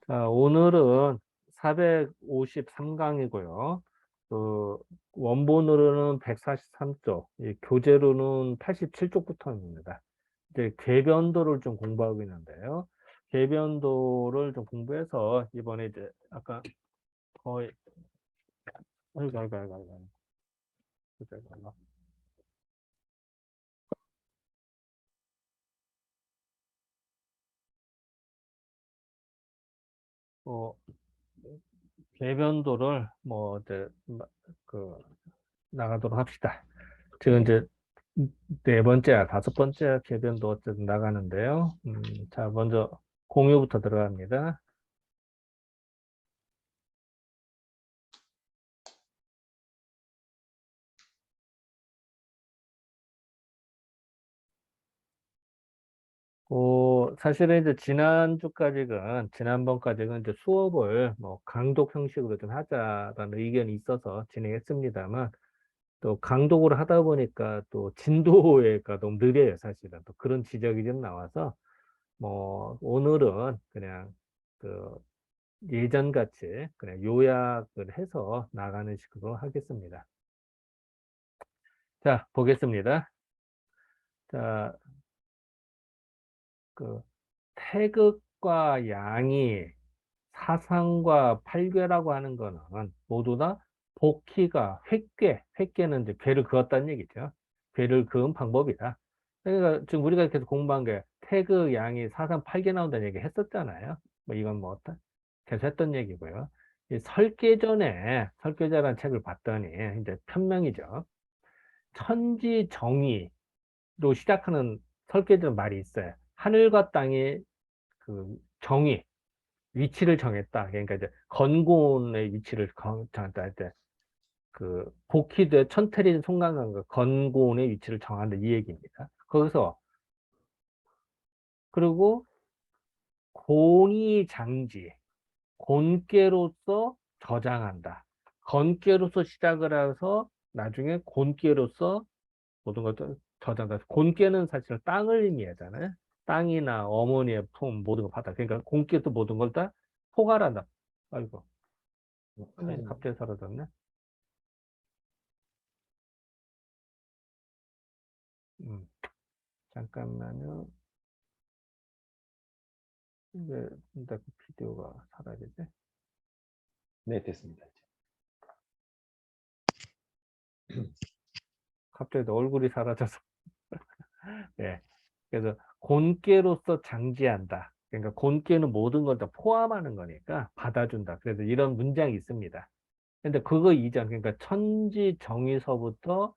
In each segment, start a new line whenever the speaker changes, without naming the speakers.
자, 오늘은 453강이고요. 그 원본으로는 143쪽, 교재로는 87쪽부터입니다. 이제 궤변도를 좀 공부하고 있는데요. 궤변도를 좀 공부해서 이번에 이제 아까 거의 아이고. 어, 궤변도를 뭐 이제 그 나가도록 합시다. 지금
네.
이제 네 번째, 다섯 번째 궤변도 어쨌든 나가는데요. 자, 먼저 공유부터 들어갑니다. 사실은 이제 지난번까지는 이제 수업을 뭐 강독 형식으로 좀 하자라는 의견이 있어서 진행했습니다만, 또 강독으로 하다 보니까 또 진도가 너무 느려요, 사실은. 또 그런 지적이 좀 나와서, 뭐, 오늘은 그냥 그 예전같이 그냥 요약을 해서 나가는 식으로 하겠습니다. 자, 보겠습니다. 자, 그 태극과 양이 사상과 팔괘라고 하는 거는 모두 다 복희가 획괴는 이제 괴를 그었다는 얘기죠. 괴를 그은 방법이다. 그러니까 지금 우리가 계속 공부한 게 태극, 양이 사상, 팔괘 나온다는 얘기 했었잖아요. 뭐 이건 뭐 계속 했던 얘기고요. 이 설계자라는 책을 봤더니 이제 편명이죠. 천지정의로 시작하는 설계자 말이 있어요. 하늘과 땅의 그 정의, 위치를 정했다. 그러니까 이제 건곤의 위치를 정했다 할 때, 그 복희대 천태리 송강간과 건곤의 위치를 정한다 이 얘기입니다. 거기서 그리고 곤이장지, 곤께로서 저장한다. 건께로서 시작을 해서 나중에 곤께로서 모든 것들 저장한다. 곤께는 사실 땅을 의미하잖아요. 땅이나 어머니의 품 모든 걸 받아. 그러니까 곤께도 모든 걸 다 포괄한다. 아이고. 화면이 갑자기 사라졌네. 음, 잠깐만요. 왜 근데 그 비디오가 사라지지?
네, 됐습니다.
갑자기 내 얼굴이 사라져서. 예. 그래서 곤께로서 장지한다. 그러니까 곤께는 모든 걸 다 포함하는 거니까 받아준다. 그래서 이런 문장이 있습니다. 근데 그거 이전, 그러니까 천지 정의서부터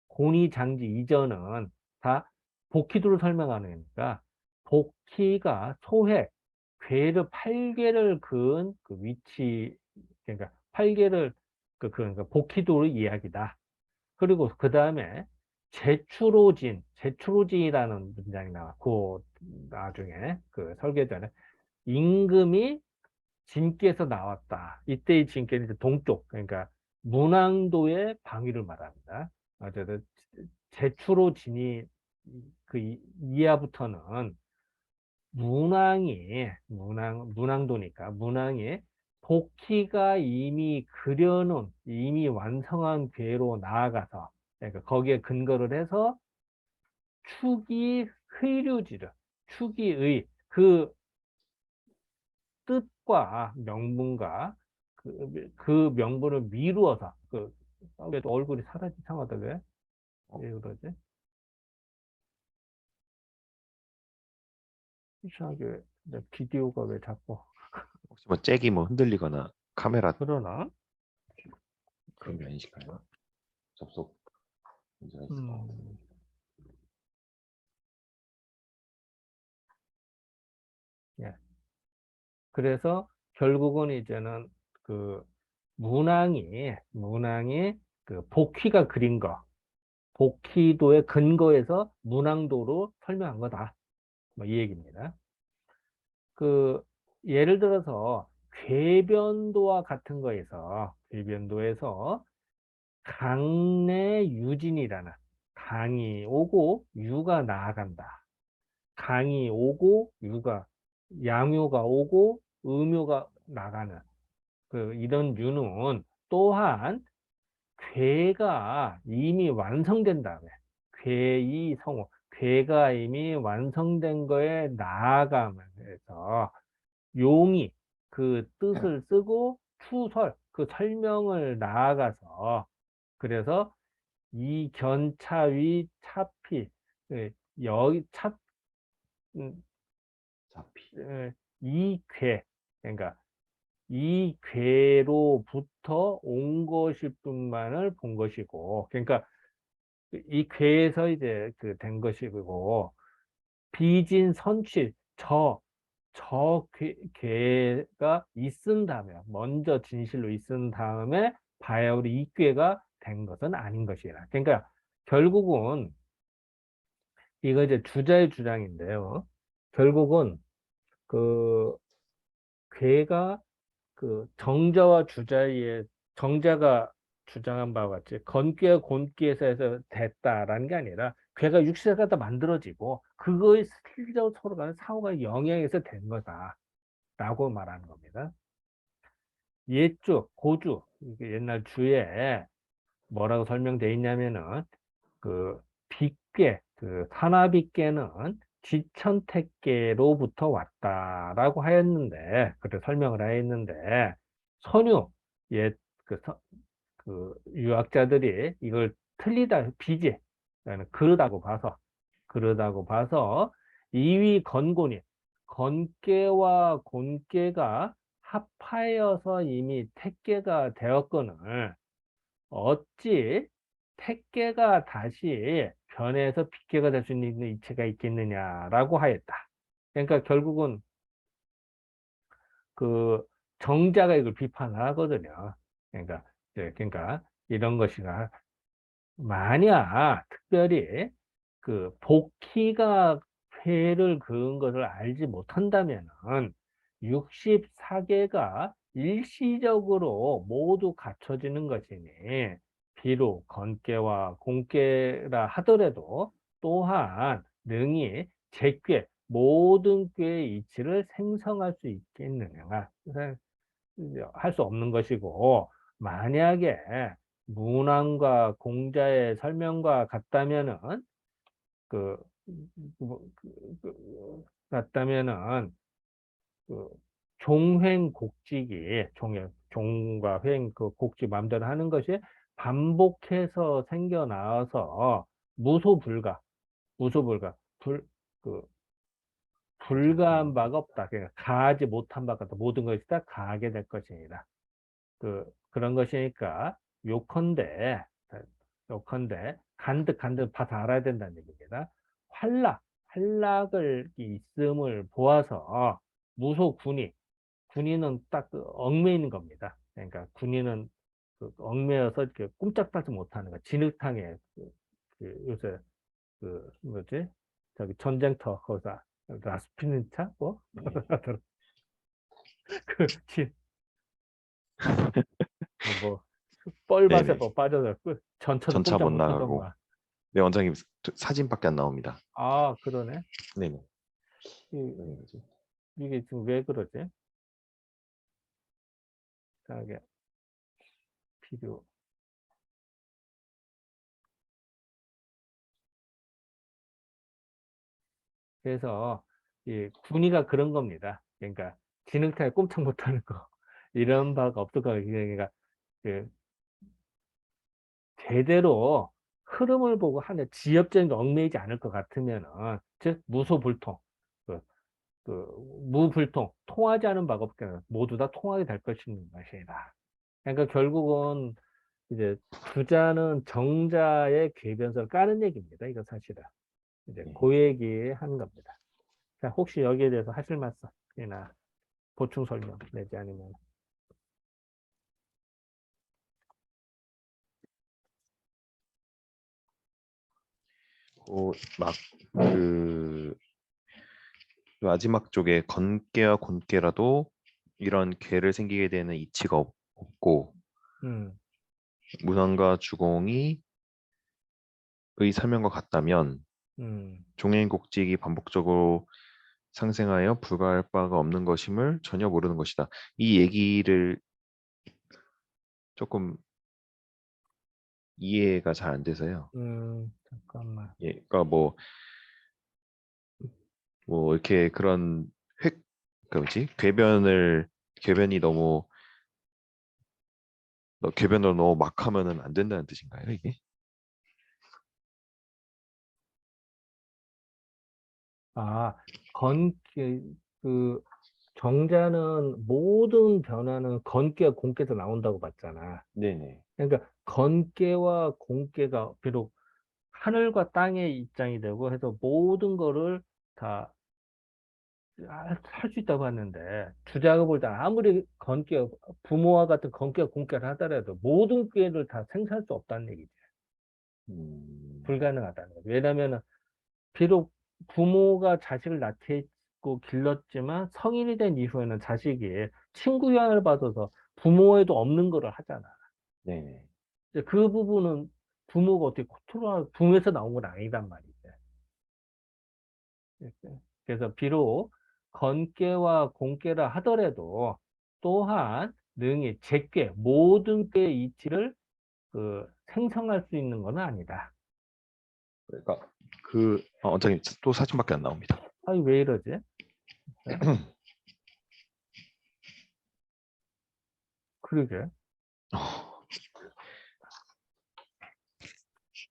곤이 장지 이전은 다 복희도를 설명하는 거니까 복희가 소획, 괴를 팔괘를 그은 그 위치, 그러니까 팔괘를 그러니까 복희도의 이야기다. 그리고 그 다음에 제추로진이라는 문장이 나왔고 나중에 그 설계전에 임금이 진께서 나왔다. 이때의 진께는 이제 동쪽, 그러니까 문왕도의 방위를 말합니다. 어쨌든 제추로진이 그 이하부터는 문왕도니까 문왕이 복희가 이미 완성한 궤로 나아가서, 그러니까 거기에 근거를 해서 축의의 그 뜻과 명분과 그 명분을 미루어서 왜 얼굴이 사라지 상하다 왜?
어,
왜 그러지? 이상하게 내 비디오가 왜 자꾸
혹시 뭐 잭이 뭐 흔들리거나 카메라
그러나?
그런 게 아니실까요? 접속 문제가 있을까요?
음, 예. 그래서 결국은 이제는 그 문항이 그 복희가 그린 거, 복희도의 근거에서 문항도로 설명한 거다. 뭐 이 얘기입니다. 그 예를 들어서 궤변도에서 강내 유진이라는 강이 오고 유가 나아간다. 강이 오고 유가 양요가 오고 음요가 나가는 이런 유는 또한 괴가 이미 완성된 다음에 괴이 성호, 괴가 이미 완성된 거에 나아가면서 용이 그 뜻을 쓰고 추설, 그 설명을 나아가서 그래서 이 견차위 차피 여기 차 음,
자피.
이괴 그러니까 이 괴로부터 온 것일 뿐만을 본 것이고 그러니까 이 괴에서 이제 된 것이고 비진 선취 괴가 있은 다음에 먼저 진실로 있은 다음에 바야흐로 이 괴가 된 것은 아닌 것이라 그러니까 결국은 이거 이제 주자의 주장인데요 결국은 그 괴가 정자와 주자의 정자가 주장한 바와 같이 건괴와 곤괴에서 해서 됐다라는 게 아니라 괴가 육체가 다 만들어지고 그거에 실질적으로 서로 간의 상호가 영향해서 된 거다라고 말하는 겁니다. 옛주, 고주, 이게 옛날 주에 뭐라고 설명되어 있냐면은 빗괴, 산화빗괴는 지천택괴로부터 왔다라고 하였는데, 그렇게 설명을 하였는데, 선유, 옛, 유학자들이 이걸 틀리다, 비지, 그러다고 봐서, 이위 건곤이, 건괴와 곤괴가 합하여서 이미 택괴가 되었거늘, 어찌 택계가 다시 변해서 빗계가 될 수 있는 이체가 있겠느냐라고 하였다. 그러니까 결국은 그 정자가 이걸 비판을 하거든요. 그러니까 이런 것이가 만약 특별히 복희가 회를 그은 것을 알지 못한다면은 64개가 일시적으로 모두 갖춰지는 것이니 비록 건괴와 공괴라 하더라도 또한 능히 제괴 모든 꾀의 이치를 생성할 수 있겠느냐 할 수 없는 것이고 만약에 문항과 공자의 설명과 같다면은 그, 같다면은 그 종횡곡직이 종과 횡 곡직 마음대로 하는 것이 반복해서 생겨나와서 무소불가 무소불가 그 불가한 바가 없다. 그러니까 가하지 못한 바가 없다. 모든 것이 다 가하게 될 것이니라. 그런 것이니까 요컨대 간득 봐서 알아야 된다는 얘기입니다. 활락을 있음을 보아서 군인은 딱 얽매이는 겁니다. 그러니까 군인은 얽매여서 이렇게 꼼짝하지 못하는 거. 진흙탕에 요새 뭐지 저기 전쟁터 거기서 라스푸틴차 뭐그 뭐 뻘밭에
네네.
뭐 빠져서 전차도
전차
꼼짝
못
못하던
나가고.
거야.
네, 원장님 사진밖에 안 나옵니다.
아, 그러네.
네네.
이,
왜 그러지?
이게 지금 왜 그러지? 이게 필요. 그래서 이 군의가 그런 겁니다. 그러니까 진흙탕에 꼼짝 못하는 거 이런 바가 없을 거예요. 그러니까 그 제대로 흐름을 보고 하는 지엽적인 게 얽매이지 않을 것 같으면은 즉 무소불통 그, 그 무불통 통하지 않은 바가 없게 모두 다 통하게 될 것인 것이다. 그러니까 결국은 이제 주자는 정자의 궤변서를 까는 얘기입니다. 이거 사실은 이제
네.
그 얘기 하는 겁니다. 자, 혹시 여기에 대해서 하실 말씀이나 보충 설명 내지 아니면
막 그 마지막 쪽에 건깨와 곤깨라도 이런 괴를 생기게 되는 이치가 없고
음,
문헌과 주공이 의 설명과 같다면
음,
종횡곡직이 반복적으로 상생하여 불가할 바가 없는 것임을 전혀 모르는 것이다. 이 얘기를 조금 이해가 잘 안 돼서요.
잠깐만.
예, 그러니까 뭐 이렇게 그런 그 뭐지? 궤변이 궤변으로 너무 막 하면은 안 된다는 뜻인가요, 이게?
아, 그, 정자는 모든 변화는 건깨와 공깨에서 나온다고 봤잖아.
네네.
그러니까 건깨와 공깨가 비록 하늘과 땅의 입장이 되고 해서 모든 거를 다 할 수 있다고 하는데 주자가 볼 때 아무리 부모와 같은 건깨와 공깨를 하더라도 모든 꾀를 다 생산할 수 없다는 얘기지.
음,
불가능하다는 거지. 왜냐하면 비록 부모가 자식을 낳고 길렀지만 성인이 된 이후에는 자식이 친구 영향을 받아서 부모에도 없는 거를 하잖아.
네네.
이제 그 부분은 부모가 어떻게 부모에서 나온 건 아니단 말이지. 그래서 비록 건깨와 공깨라 하더라도 또한 능히 제깨 모든 꾀의 이치를 생성할 수 있는 건 아니다.
그러니까 원장님 또 사진밖에 안 나옵니다.
아니 왜 이러지? 네? 그러게.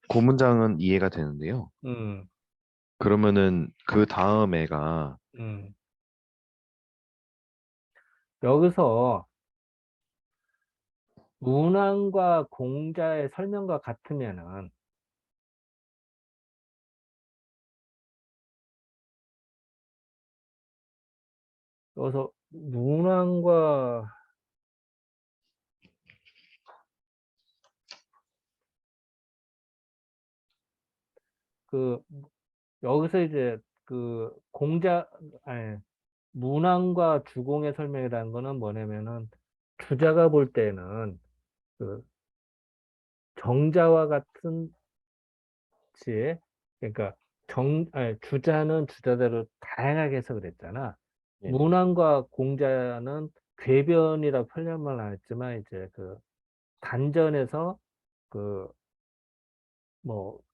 그 문장은 이해가 되는데요.
음,
그러면은 그 다음 애가
음. 여기서 문항과 공자의 설명과 같으면은 여기서 문항과 그 여기서 이제 아니 문항과 주공의 설명이라는 거는 뭐냐면은 주자가 볼 때는 그 정자와 같은 지 그러니까 주자는 주자대로 다양하게 해석을 했잖아.
네네.
문항과 공자는 궤변이라고 표현만 안 했지만 이제 단전에서 그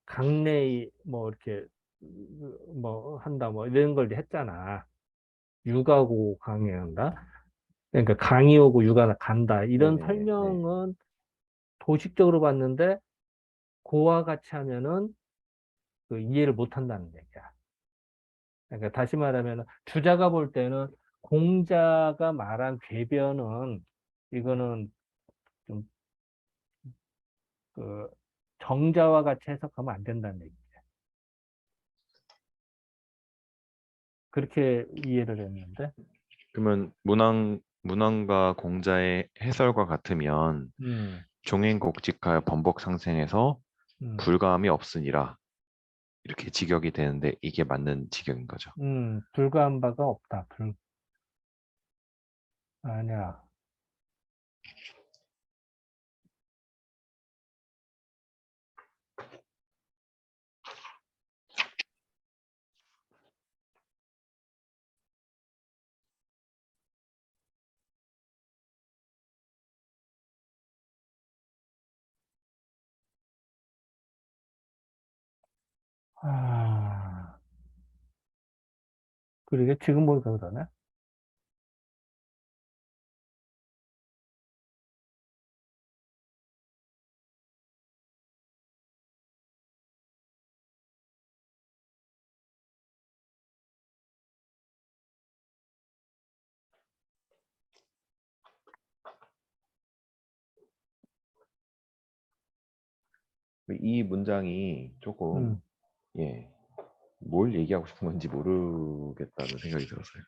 강내이 이렇게 한다 이런 걸 했잖아. 육아고 강의한다. 그러니까 강이 오고 육아가 간다. 이런
네네. 네.
설명은 도식적으로 봤는데 고와 같이 하면은 이해를 못 한다는 얘기야. 그러니까 다시 말하면 주자가 볼 때는 공자가 말한 궤변은 이거는 좀 그 정자와 같이 해석하면 안 된다는 얘기. 그렇게 이해를 했는데.
그러면 문항과 공자의 해설과 같으면
음,
종행곡직하여 번복상생해서
음,
불가함이 없으니라 이렇게 직역이 되는데 이게 맞는 직역인 거죠.
불가한 바가 없다. 아니야. 아, 그러게 지금 보니까 그러네.
이 문장이 조금
음,
예, 뭘 얘기하고 싶은 건지 모르겠다는 생각이 들었어요.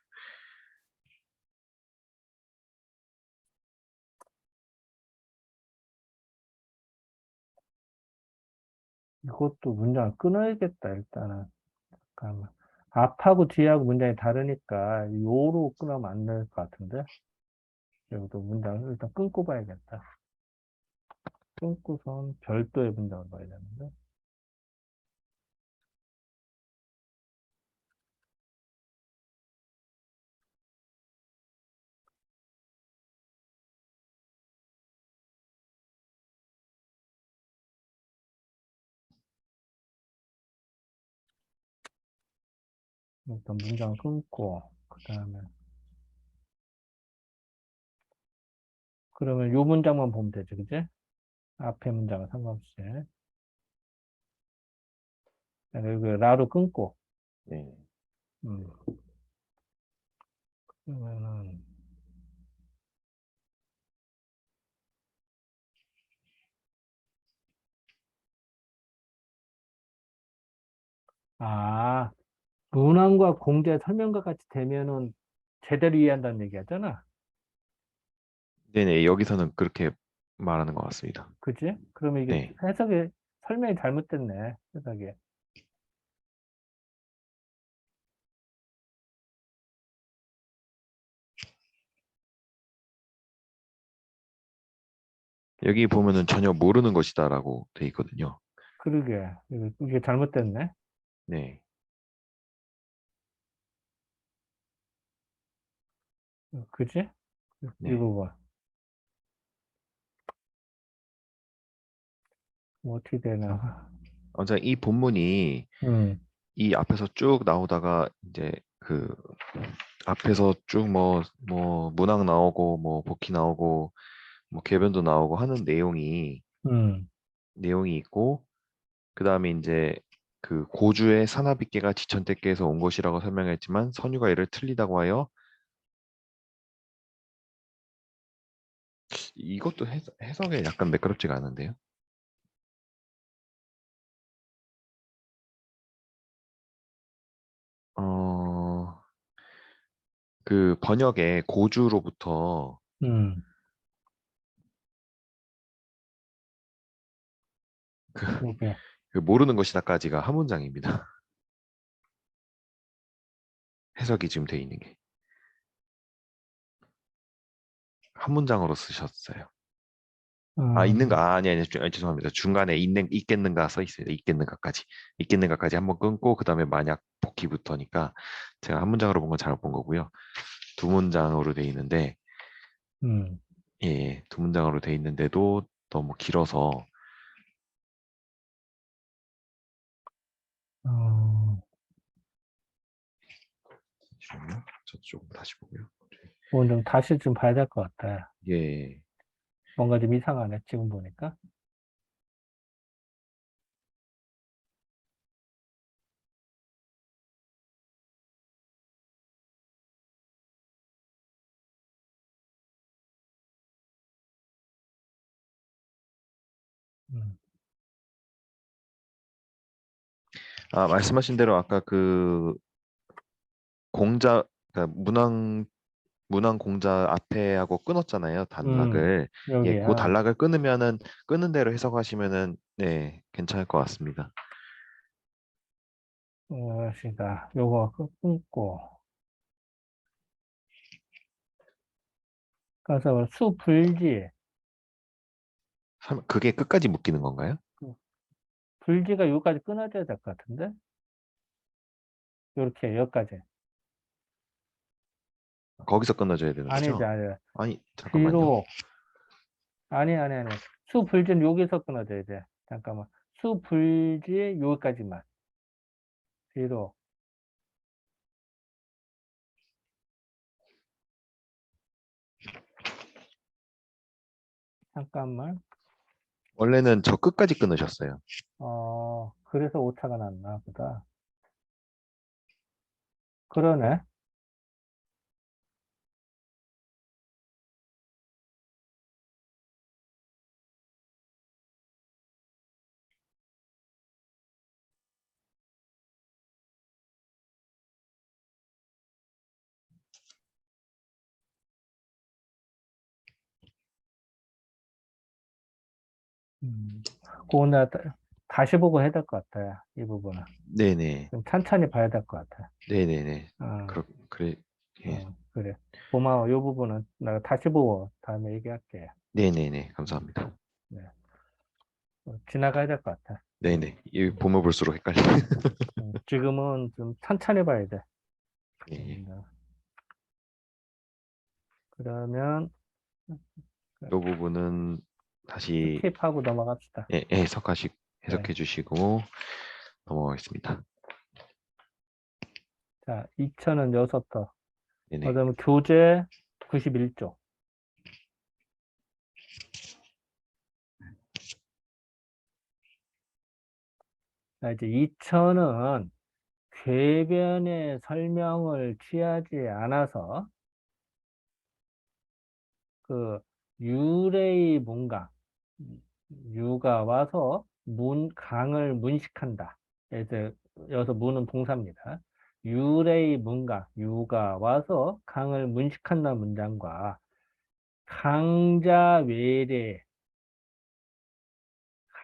이것도 문장을 끊어야겠다, 일단은. 잠깐만. 앞하고 뒤하고 문장이 다르니까 요로 끊으면 안 될 것 같은데. 여기도 문장을 일단 끊고 봐야겠다. 끊고선 별도의 문장을 봐야 되는데. 일단 문장 끊고, 그 다음에, 그러면 요 문장만 보면 되지, 그지? 앞에 문장은 상관없이. 그리고 라로 끊고,
네.
음, 그러면은, 아, 문항과 공제 설명과 같이 되면은 제대로 이해한다는 얘기 하잖아.
네네. 여기서는 그렇게 말하는 것 같습니다.
그지? 그러면 이게
네.
설명이 잘못됐네. 해석이.
여기 보면은 전혀 모르는 것이다라고 돼 있거든요.
그러게. 이게 잘못됐네.
네.
그지? 이
네.
부분. 뭐 어떻게 되나.
먼저 이 본문이
음,
이 앞에서 쭉 나오다가 이제 그 앞에서 쭉 뭐 문학 나오고 뭐 복귀 나오고 뭐 궤변도 나오고 하는
음,
내용이 있고 그다음에 이제 그 고주의 사나비께가 지천대께에서 온 것이라고 설명했지만 선유가 이를 틀리다고 하여 이것도 해석에 약간 매끄럽지가 않은데요. 어, 그 번역에 고주로부터
음.
그,
이게,
그 모르는 것이다까지가 한 문장입니다. 해석이 지금 돼 있는 게 한 문장으로 쓰셨어요. 아, 있는가? 죄송합니다. 중간에 있겠는가 써 있습니다. 있겠는가까지 한번 끊고 그다음에 만약 복귀부터니까 제가 한 문장으로 본 건 잘못 본 거고요. 두 문장으로 돼 있는데
음,
예, 두 문장으로 돼 있는데도 너무 길어서
어,
잠시만요. 저쪽 다시 보고요.
오늘 좀 다시 좀 봐야 될 것 같아.
예,
뭔가 좀 이상하네, 지금 보니까. 음,
아, 말씀하신 대로 아까 그 공자, 그러니까 문항 공자 앞에 하고 끊었잖아요. 단락을. 예, 그
여기야.
단락을 끊으면은 끊은 대로 해석하시면은 네, 괜찮을 것 같습니다.
무엇이다. 요거 끊고. 그래서 수불지.
그게 끝까지 묶이는 건가요?
그 불지가 여기까지 끊어져야 될 것 같은데? 요렇게, 여기까지.
거기서 끊어져야 되는
아니지,
거죠?
아니.
아니, 잠깐만요.
뒤로, 아니. 수불지는 여기서 끊어져야 돼. 잠깐만. 수불지 여기까지만. 뒤로. 잠깐만.
원래는 저 끝까지 끊으셨어요.
그래서 오차가 났나 보다. 그러네. 그거 내가 다시 보고 해야 될 것 같아. 이 부분은.
네네.
좀 찬찬히 봐야 될 것 같아.
네네네.
어,
그래. 예.
그래. 고마워. 이 부분은 내가 다시 보고 다음에 얘기할게.
네네네.
음,
감사합니다.
네. 지나가야 될 것 같아.
네네. 이
음,
보면 볼수록 헷갈려요.
지금은 좀 천천히 봐야 돼.
예, 예.
네. 그러면
이 부분은 다시
스킵하고 넘어갑시다.
예,
네.
해석해 주시고 넘어가겠습니다.
자, 2000은 여기서부터.
네네.
그다음에 교재 91조. 자, 이제 2000은 궤변의 설명을 취하지 않아서 그 유래의 문강, 유가 와서 강을 문식한다. 그래서 여기서 문은 동사입니다. 유래의 문강, 유가 와서 강을 문식한다는 문장과 강자 외래,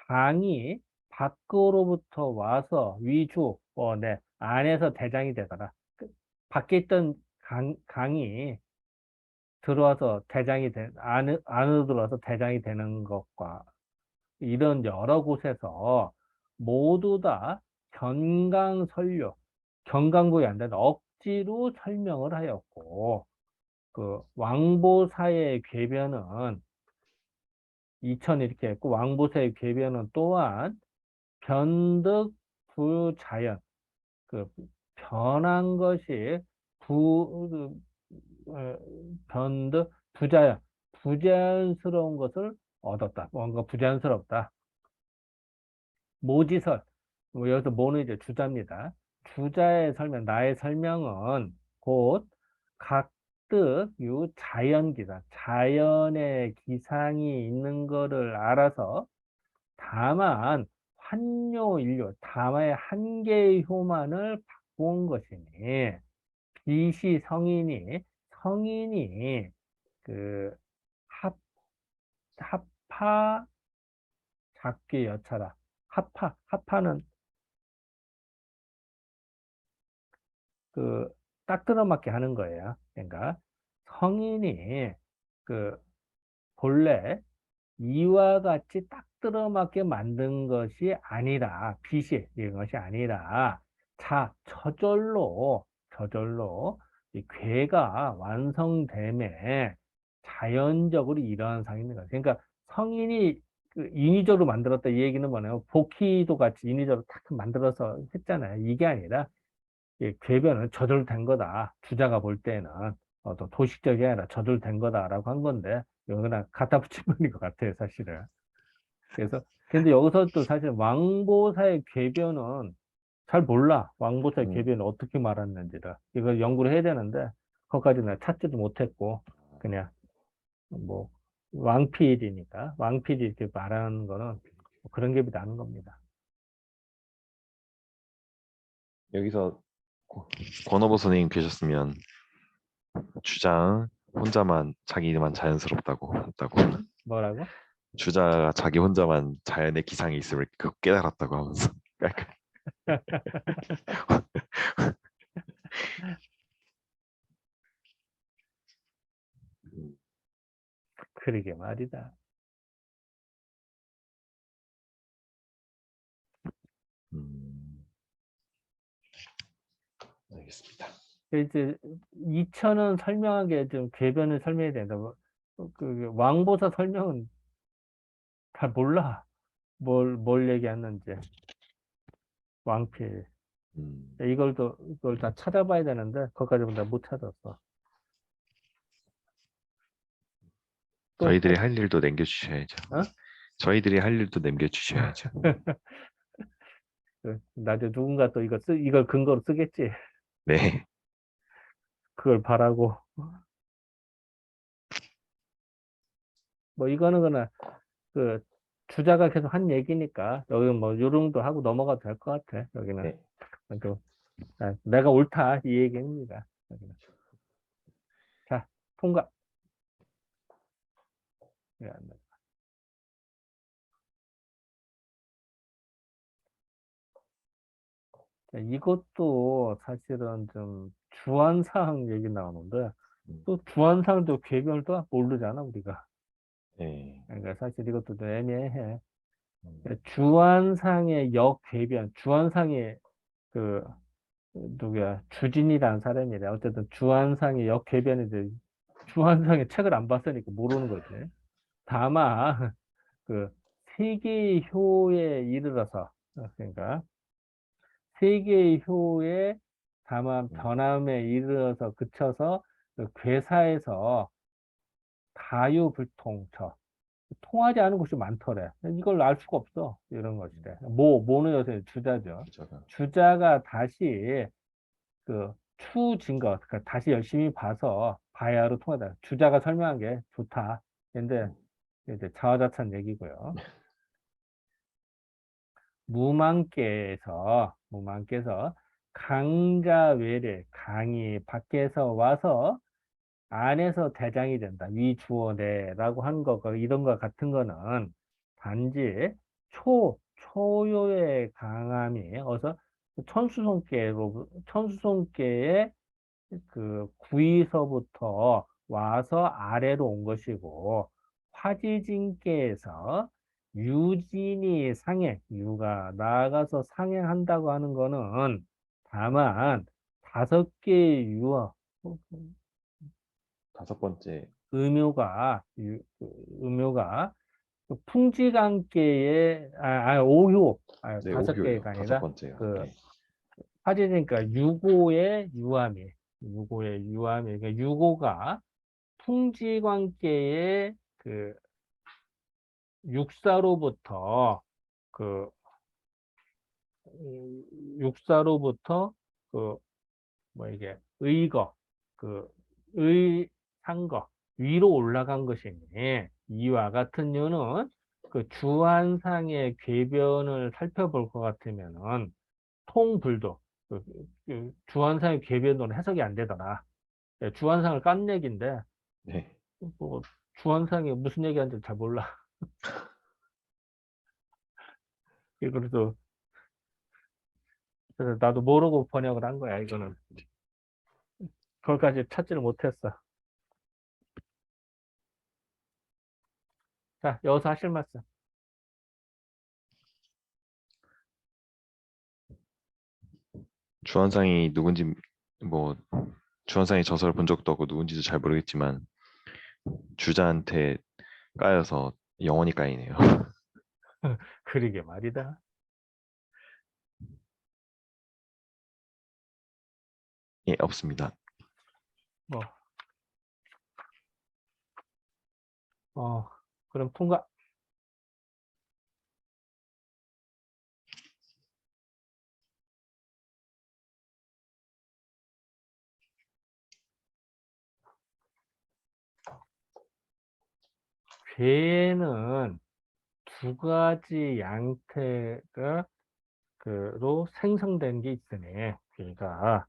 강이 밖으로부터 와서 위주, 네, 안에서 대장이 되더라. 밖에 있던 강이 들어와서 안으로 들어와서 대장이 되는 것과 이런 여러 곳에서 모두 다 견강설료, 견강구이 안 되는 억지로 설명을 하였고, 그 왕보사의 궤변은 2000 이렇게 했고, 왕보사의 궤변은 또한 변득 부자연, 그 변한 것이 어, 변득 부자연스러운 것을 얻었다. 뭔가 부자연스럽다. 모지설, 뭐 여기서 모는 이제 주자입니다. 주자의 설명, 나의 설명은 곧 각득 자연기사, 자연의 기상이 있는 것을 알아서 다만 환요인료, 다만의 한 개의 효만을 바꾼 것이니 빛이 성인이 그 합파 작귀 여차라. 합파는 그 딱 들어맞게 하는 거예요. 그러니까 성인이 그 본래 이와 같이 딱 들어맞게 만든 것이 아니라 빛이 이런 것이 아니라 저절로 이 괴가 완성됨에 자연적으로 일어나는 상황인 거예요. 그러니까 성인이 인위적으로 만들었다 이 얘기는 뭐냐면 복희도 같이 인위적으로 탁 만들어서 했잖아요. 이게 아니라 궤변은 저절된 거다. 주자가 볼 때는 또 도식적이 아니라 저절된 거다라고 한 건데 이건 그냥 갖다 붙인 거인 것 같아요, 사실은. 그래서 근데 여기서 또 사실 왕보사의 궤변은 잘 몰라. 왕보사의
음,
궤변을 어떻게 말했는지를 이걸 연구를 해야 되는데 그것까지 는 찾지도 못했고 그냥 뭐 왕필이니까 왕필이 이렇게 말하는 거는 뭐 그런 게 나는 겁니다.
여기서 권어보 선생님 계셨으면 주장 혼자만 자기만 자연스럽다고 했다고
뭐라고?
주자가 자기 혼자만 자연의 기상이 있음을 그 깨달았다고 하면서 음,
그러게 말이다.
음, 알겠습니다.
이제 2천은 설명하게 좀 궤변을 설명해야 된다. 그 왕보사 설명은 잘 몰라. 뭘 얘기했는지. 왕필.
음,
이걸 다 찾아봐야 되는데, 그것까지는 다못 찾았어. 또,
저희들이 할 일도 남겨주셔야죠.
어?
저희들이 할 일도 남겨주셔야죠.
나중에 누군가 또 이걸 근거로 쓰겠지.
네.
그걸 바라고. 뭐, 이거는 그냥, 그, 주자가 계속 한 얘기니까, 여기 뭐, 요령도 하고 넘어가도 될 것 같아. 여기는.
네.
그, 내가 옳다. 이 얘기입니다. 여기는. 자, 통과. 예, 안 돼. 자, 이것도 사실은 좀 주안사항 얘기 나오는데,
음,
또 주안사항도 개별도 모르잖아, 우리가.
네.
그러니까 사실 이것도 좀 애매해.
음,
그러니까 주안상의 역궤변, 주안상의 그, 누구야, 주진이라는 사람이래. 어쨌든 주안상의 역궤변에 대해, 주안상의 책을 안 봤으니까 모르는 거지. 다만, 그, 세계의 효에 이르러서, 그러니까, 세계의 효에 다만 변함에 이르러서 그쳐서 그 괴사에서 다유불통처 통하지 않은 것이 많더래. 이걸 알 수가 없어. 이런 것이래. 모는 요새 주자죠.
주자가.
주자가 다시 그 추진거 그러니까 다시 열심히 봐서 봐야로 통하다. 주자가 설명한 게 좋다. 근데 이제 자화자찬 얘기고요. 무망께서 강자외래 강이 밖에서 와서 안에서 대장이 된다. 위주어내라고 하는 것과 이런 것 같은 거는 단지 초요의 강함이 어서 천수성계의 그 구위서부터 와서 아래로 온 것이고 화지진계에서 유진이 유가 나아가서 상행한다고 하는 거는 다만 5개의
다섯 번째.
음요가 그 풍지관계의 오효
네,
5개가
오효요. 다섯
아니라
번째요.
그
네.
화재니까 유고의 유함이 그러니까 유고가 풍지관계의 그 육사로부터 그 육사로부터 그 뭐 이게 그 의상거 위로 올라간 것이니 이와 같은 이유는 그 주한상의 궤변을 살펴볼 것 같으면은 통불도 주한상의 궤변으로 해석이 안 되더라. 예, 주한상을 깐 얘기인데
네.
뭐 주한상이 무슨 얘기하는지 잘 몰라. 그래서 나도 모르고 번역을 한 거야 이거는. 그걸까지 찾지를 못했어. 자, 여기서 하실 말씀.
주한상이 누군지 뭐 주한상이 저서를 본 적도 없고 누군지도 잘 모르겠지만 주자한테 까여서 영원히 까이네요.
그러게 말이다.
예, 없습니다.
뭐, 그럼 통과. 괴는 두 가지 양태가 로 생성된 게 있으네. 괴가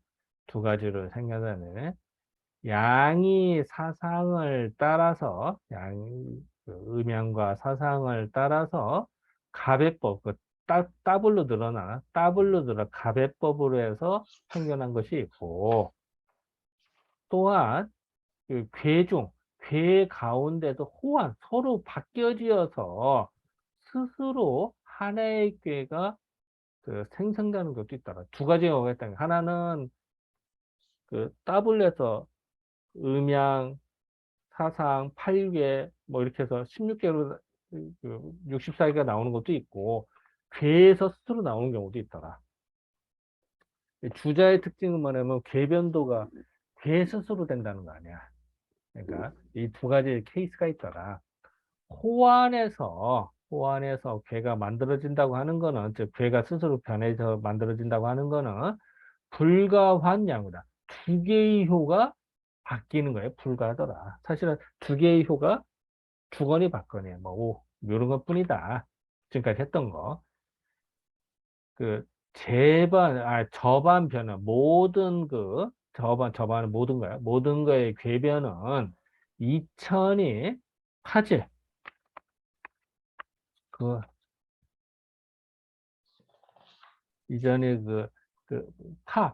두 가지로 생겨나네. 양이 사상을 따라서 음양과 사상을 따라서 가배법 더블로 늘어 가배법으로 해서 생겨난 것이 있고 또한 괴 가운데도 호환 서로 바뀌어지어서 스스로 하나의 괴가 생성되는 것도 있더라. 두 가지 경우가 있다. 하나는 더블에서 음양 사상 8개 뭐 이렇게 해서 16개로 64개가 나오는 것도 있고 괴에서 스스로 나오는 경우도 있더라. 주자의 특징은 뭐냐면 괴변도가 괴 스스로 된다는 거 아니야. 그러니까 이 두 가지 케이스가 있더라. 호환에서 괴가 만들어진다고 하는 거는 즉 괴가 스스로 변해서 만들어진다고 하는 거는 불가환양이다. 두 개의 효가 바뀌는 거예요. 불가하더라. 사실은 두 개의 효가 주거니 받거니 뭐 이런 것뿐이다. 지금까지 했던 거. 저반 변은 모든 저반은 모든 거야. 모든 거의 궤변은 이천이 파질. 그 이전에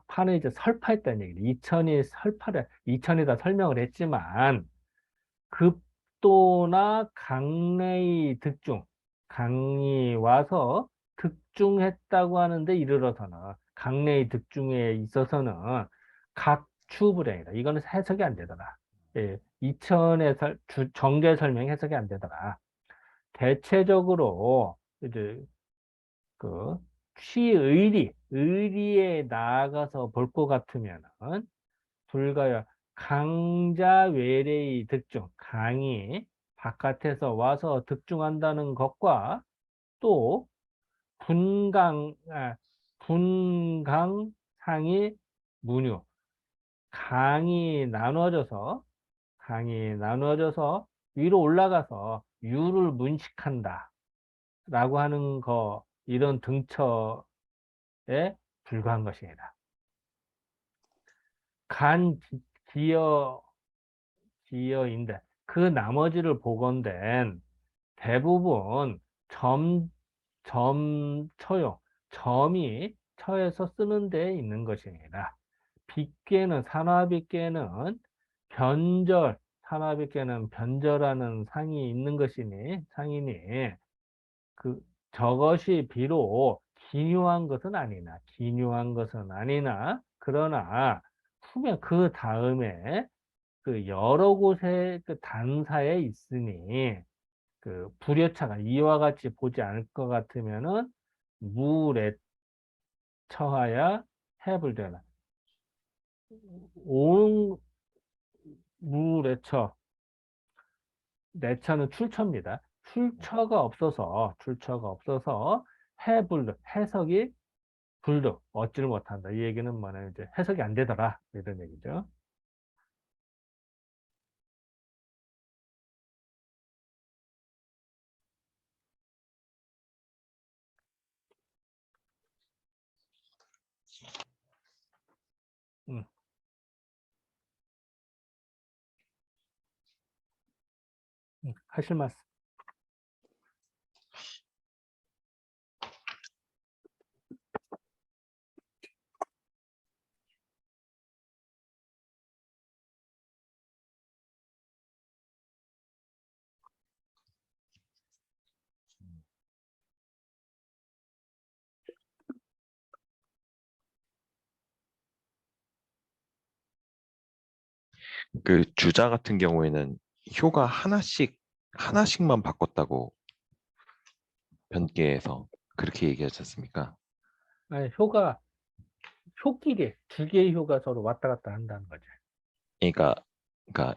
파는 이제 설파했다는 얘기죠. 이천이다 설명을 했지만 급도나 강내의 강이 와서 득중했다고 하는데 이르러서는 강내의 득중에 있어서는 각추불행이다. 이거는 해석이 안 되더라. 예, 이천의 정제 설명 해석이 안 되더라. 대체적으로 이제 그 취의리 의리에 나아가서 볼 것 같으면은 불가야 강자 외래의 득중, 강이 바깥에서 와서 득중한다는 것과 또 분강상이 문유, 강이 나눠져서 위로 올라가서 유를 문식한다 라고 하는 거, 이런 등처에 불과한 것입니다. 간 기여 기여인데 그 나머지를 보건된 대부분 처용, 점이 처에서 쓰는 데에 있는 것입니다. 산화빗괴는 산화빗괴는 변절하는 상이니, 저것이 비록 기뉴한 것은 아니나, 그러나, 후면 그 다음에 여러 곳에 단사에 있으니, 불여차가 이와 같이 보지 않을 것 같으면은 무례 처하야 해불되나. 온 무례처, 내처는 출처입니다. 출처가 없어서 해석이 불득 얻지를 못한다. 이 얘기는 뭐냐, 이제 해석이 안 되더라, 이런 얘기죠. 음, 하실 말씀.
그 주자 같은 경우에는 효가 하나씩만 바꿨다고 변기에서 그렇게 얘기하지 않습니까?
아니, 효끼리 두 개의 효가 서로 왔다 갔다 한다는 거죠.
그러니까 그러니까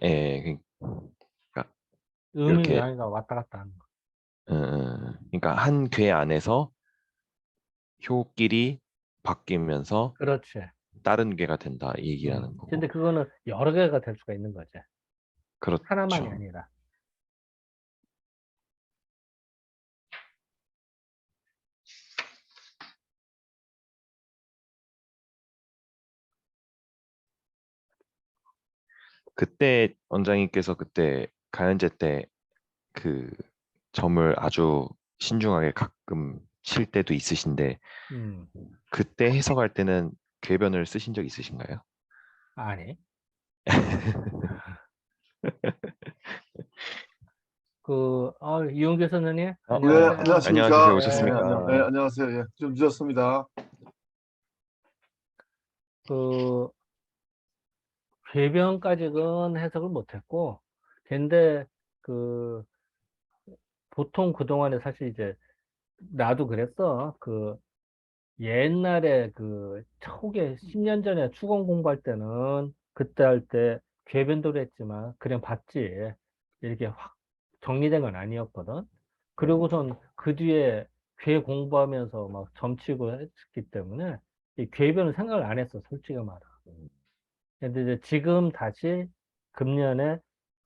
음이
이렇게
아니라 왔다 갔다 하는 거.
그러니까 한 궤 안에서 효끼리 바뀌면서
그렇지.
다른 궤가 된다 이 얘기라는
근데
거고.
그거는 여러 개가 될 수가 있는 거지. 하나만이
그렇죠.
아니라.
그때 원장님께서 그때 가연제 때 그 점을 아주 신중하게 가끔 칠 때도 있으신데
음,
그때 해석할 때는 궤변을 쓰신 적 있으신가요?
아니. 이용규 선생님,
어,
예,
안녕하세요.
안녕하세요.
안녕하십니까. 예,
오셨습니까?
안녕하세요. 예, 좀 늦었습니다.
그, 궤변까지는 해석을 못했고, 근데, 그, 보통 그동안에 사실 이제, 나도 그랬어. 옛날에 초기에 10년 전에 추공 공부할 때는, 그때 할 때, 궤변도로 했지만, 그냥 봤지. 이렇게 확 정리된 건 아니었거든.
네.
그리고선 그 뒤에 궤 공부하면서 막 점치고 했기 때문에, 이 궤변을 생각을 안 했어, 솔직히 말하. 근데 이제 지금 다시 금년에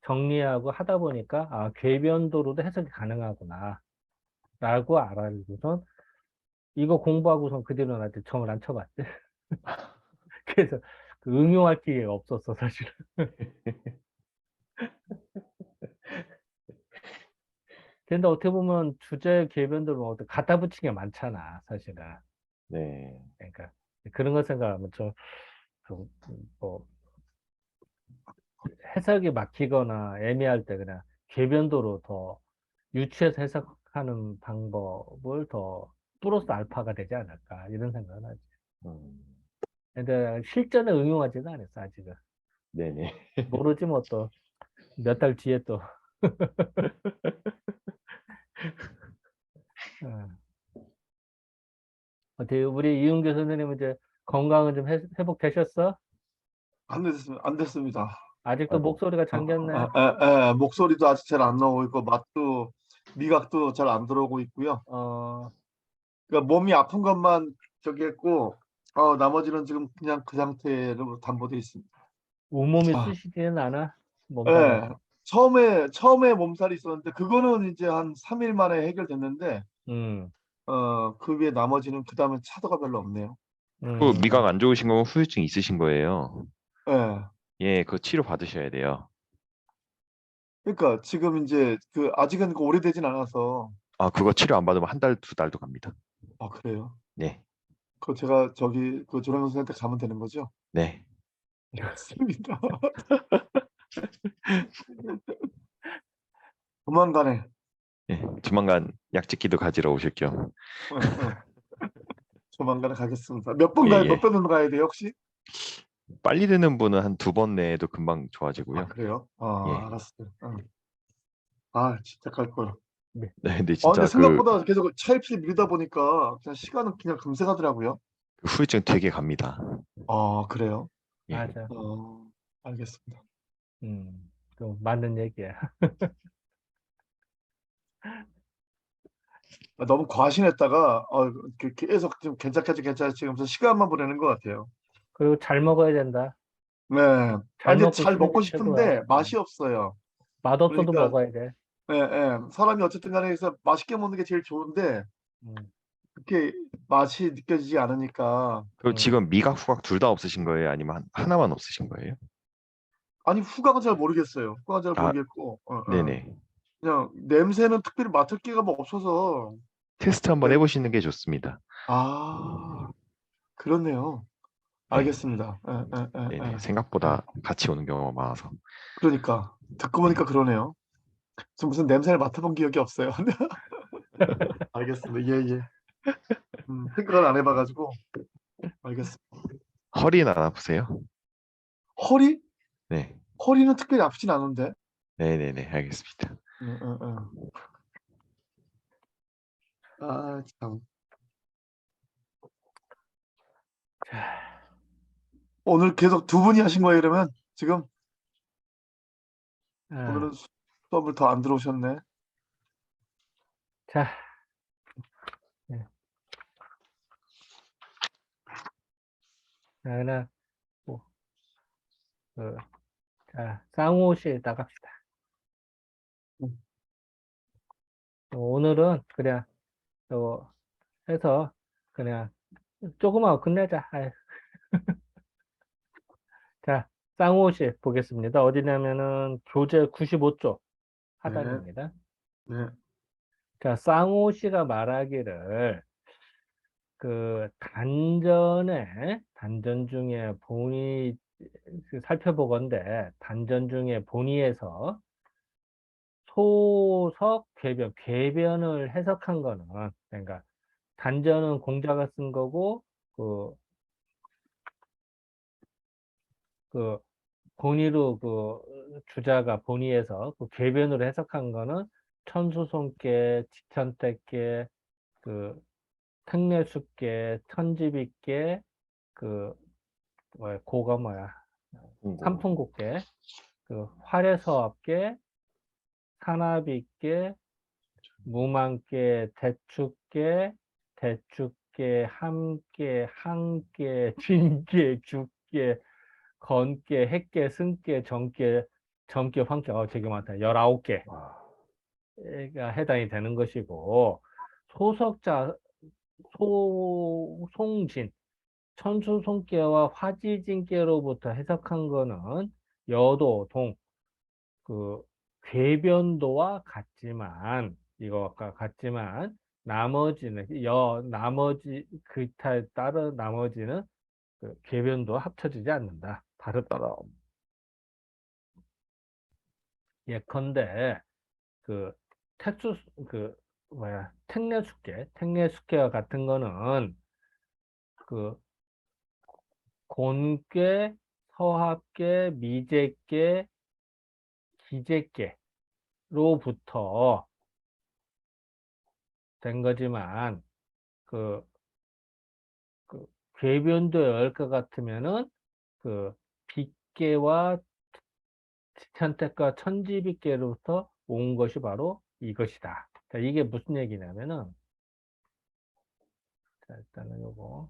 정리하고 하다 보니까, 궤변도로도 해석이 가능하구나, 라고 알아고선, 이거 공부하고선 그 뒤로 나한테 점을 안 쳐봤지. 그래서 응용할 기회가 없었어, 사실은. 근데 어떻게 보면 주제 궤변도로 갖다 붙인 게 많잖아, 사실은.
네.
그러니까 그런 거 생각하면 좀, 뭐, 해석이 막히거나 애매할 때 그냥 궤변도로 더 유추해서 해석하는 방법을 더 플러스 알파가 되지 않을까, 이런 생각은 하지.
음,
근데 실전에 응용하지는 않았어, 아직은.
네네.
모르지 뭐 또 몇 달 뒤에 또. 어, 어떻게 우리 이은규 선생님은 이제 건강은 좀 회복되셨어?
안 됐습니다.
아직도
아이고.
목소리가 잠겼네.
목소리도 아직 잘 안 나오고 있고, 맛도, 미각도 잘 안 들어오고 있고요.
어,
그러니까 몸이 아픈 것만 저기 했고, 나머지는 지금 그냥 그 상태로 담보돼 있습니다.
온몸이
아,
쑤시지는 않아?
예.
몸살하고.
처음에 몸살이 있었는데, 그거는 이제 한 3일 만에 해결됐는데,
음,
그 위에 나머지는 그 다음에 차도가 별로 없네요.
그 미각
음.
안 좋으신 거면 후유증 있으신 거예요.
예.
예, 그 치료 받으셔야 돼요.
그러니까 지금 이제 아직은 오래되진 않아서,
아, 그거 치료 안 받으면 한 달, 두 달도 갑니다.
그래요.
네,
제가 저기 조랑 선생한테 가면 되는 거죠?
네.
맞습니다. 조만간에.
예, 조만간 약지기도 가지러 오실 겸.
어, 어, 조만간에 가겠습니다. 몇 번
예,
가요? 몇
예.
번은 가야 돼요, 혹시?
빨리 되는 분은 한 두 번 내에도 금방
아,
좋아지고요.
그래요?
예.
알았어요. 진짜 갈 걸.
네.
네, 근데
근데
진짜
생각보다 계속 차일피일 미루다 보니까 그냥 시간은 그냥 금세 가더라고요.
그 후유증 되게 갑니다.
그래요?
예.
맞아.
알겠습니다.
좀 맞는 얘기야.
너무 과신했다가 계속 좀 괜찮지 하면서 시간만 보내는 것 같아요.
그리고 잘 먹어야 된다.
네.
잘
이제
먹고
잘
쉬는 게
먹고
최고야.
싶은데 맛이 없어요.
맛없어도
그러니까
먹어야 돼.
사람이 어쨌든 간에 해서 맛있게 먹는 게 제일 좋은데
음,
그렇게 맛이 느껴지지 않으니까.
그
음.
지금 미각, 후각 둘 다 없으신 거예요? 아니면 하나만 없으신 거예요?
아니, 후각은 잘 모르겠어요. 후각은 잘
아,
모르겠고
네네.
그냥 냄새는 특별히 맡을 기가 뭐 없어서.
테스트 한번
네.
해보시는 게 좋습니다.
그렇네요.
네,
알겠습니다.
네네.
예.
생각보다 같이 오는 경우가 많아서.
그러니까 듣고
네.
보니까 그러네요. 저 무슨 냄새를 맡아본 기억이 없어요. 알겠습니다. 예, 예. 생각을 안 해봐가지고. 알겠습니다.
허리는 안 아프세요?
허리?
네.
허리는 특별히 아프진 않은데.
네네네. 알겠습니다.
참.
자,
오늘 계속 두 분이 하신 거예요, 그러면? 지금?
아,
오늘은 수업을 더 안 들어오셨네.
자, 네. 자, 그냥 뭐, 그, 자, 쌍호시 나갑시다.
음,
오늘은 그냥 해서 그냥 조금만 끝내자. 아이, 자, 쌍호시 보겠습니다. 어디냐면은 교재 95쪽
네,
하단입니다.
네.
자, 쌍호시가 말하기를 단전 중에 살펴보건대 단전 중에 본의에서 소석 궤변을 해석한 거는, 그러니까 단전은 공자가 쓴 거고, 그, 그 본의로 주자가 본의에서 궤변으로 해석한 거는 천수송께, 지천대께, 그 특례수께, 천지비께, 그 고가 뭐야,
홍보.
삼풍국계, 화례서업계, 산업있게, 무망께, 대축계, 함께, 한께, 진께, 죽께, 건께, 핵께, 승께, 정께, 점께, 황께, 되게 많다. 19개가 해당이 되는 것이고, 소석자, 송진, 천수송께와 화지진께로부터 해석한 거는 여도, 그 궤변도와 같지만, 이거가 같지만 나머지는 나머지 그타에 따른 나머지는 궤변도와 합쳐지지 않는다. 다르더라. 예컨대 그 택수 택례숙계와 같은 거는 그 곤괴, 서합계, 미제계, 기제계로부터 된 거지만, 그 궤변도에 올 것 같으면은 그 빗개와 지천택과 천지빗개로부터 온 것이 바로 이것이다. 자, 이게 무슨 얘기냐면은, 자, 일단은 요거.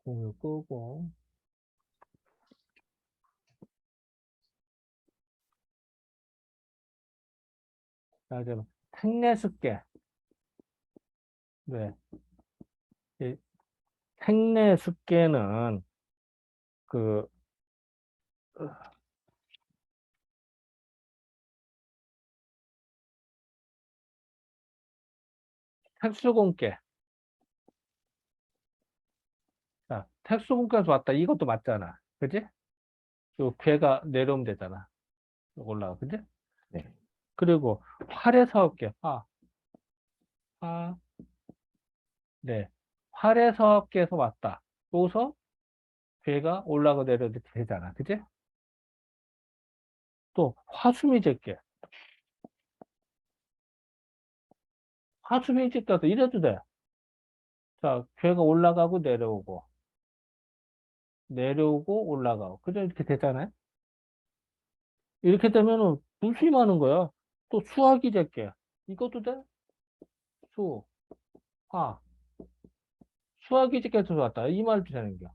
공유 끄고. 자, 이제 생래숙계. 네. 이 생래숙계는 그, 택수공계. 자, 택수공계에서 왔다. 이것도 맞잖아. 그지? 요 괴가 내려오면 되잖아. 올라가. 그지?
네.
그리고 활에서업계. 화, 네. 활에서업계에서 왔다. 또서 괴가 올라가 내려도 되잖아. 그지? 또 화수미제계. 화수미제계도 이래도 돼. 자, 괴가 올라가고 내려오고, 내려오고 올라가고. 그죠? 이렇게 되잖아요. 이렇게 되면은 무수히많은 거야. 또 수화기제계. 이것도 돼? 수, 화. 수화기제계에서 왔다. 이 말도 되는 겨.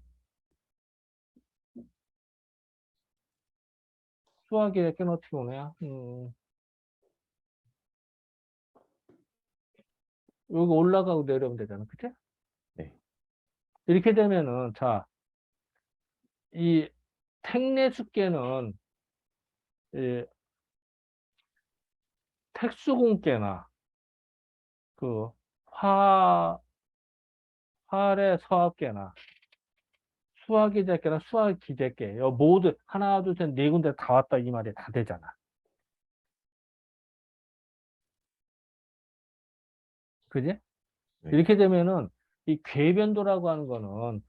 수화기제계는 어떻게 오냐? 여기 올라가고 내려오면 되잖아. 그치?
네.
이렇게 되면은, 자, 이 택내수계는 이 택수공계나 그 화, 활의 서합계나 수화기제계나 수화기제계, 요 모두 하나, 둘, 셋, 네 군데 다 왔다. 이 말이 다 되잖아. 그지?
네.
이렇게 되면은 이 궤변도라고 하는 거는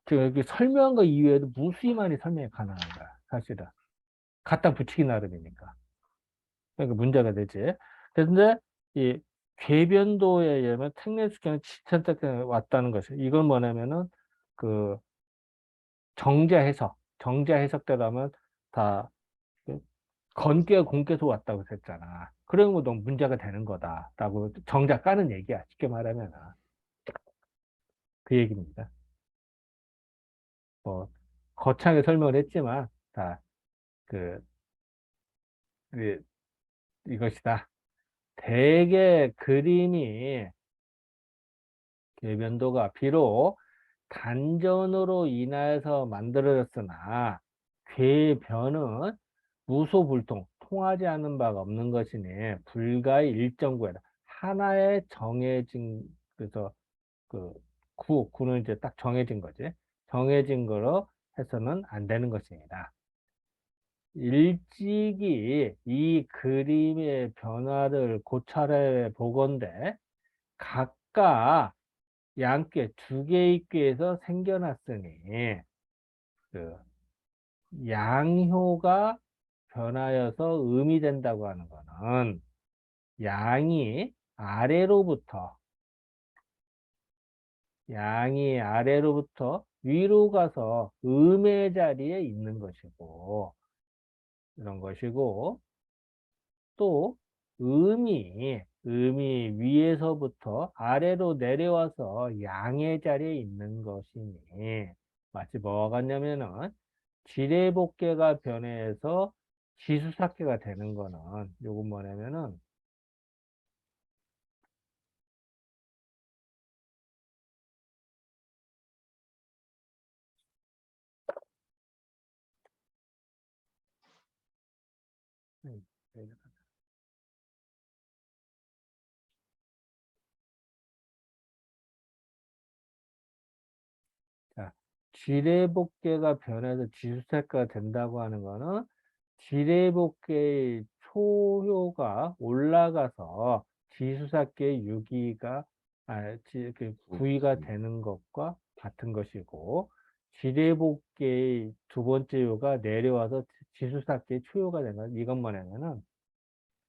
그 여기 설명한 거 이외에도 무수히 많이 설명이 가능한 거야. 사실은. 갖다 붙이기 나름이니까. 그러니까 문제가 되지. 그런데 이 궤변도에 의하면 택내수계는 지천택에 왔다는 것이 이건 뭐냐면은 그 정자 해석, 정자 해석대로 하면 다 건괴 공께서 왔다고 했잖아. 그런 거 너무 문제가 되는 거다라고 정자 까는 얘기야. 쉽게 말하면 그 얘기입니다. 뭐 거창하게 설명을 했지만 다 그 이것이다. 대개 그림이 궤변도가 비록 단전으로 인하여서 만들어졌으나 궤변은 무소불통, 통하지 않는 바가 없는 것이니 불가의 일정 구에다 하나의 정해진 그래서 그 구는 이제 딱 정해진 거지. 정해진 거로 해서는 안 되는 것입니다. 일찍이 이 그림의 변화를 고찰해 보건대 각각 양께 두 개의 꾀에서 생겨났으니 그 양효가 변하여서 음이 된다고 하는 거는 양이 아래로부터 양이 아래로부터 위로 가서 음의 자리에 있는 것이고 이런 것이고 또 음이 위에서부터 아래로 내려와서 양의 자리에 있는 것이니 마치 뭐가 같냐면은 지레복계가 변해서 지수삭계가 되는 거는 요건 뭐냐면은 음, 자, 지레복계가 변해서 지수삭계가 된다고 하는 거는 지레복계의 초효가 올라가서 지수삭계 유기가 구이가 되는 것과 같은 것이고, 지뢰복계의 두 번째 요가 내려와서 지수삭계의 초효가 되는 것, 이것 뭐냐면은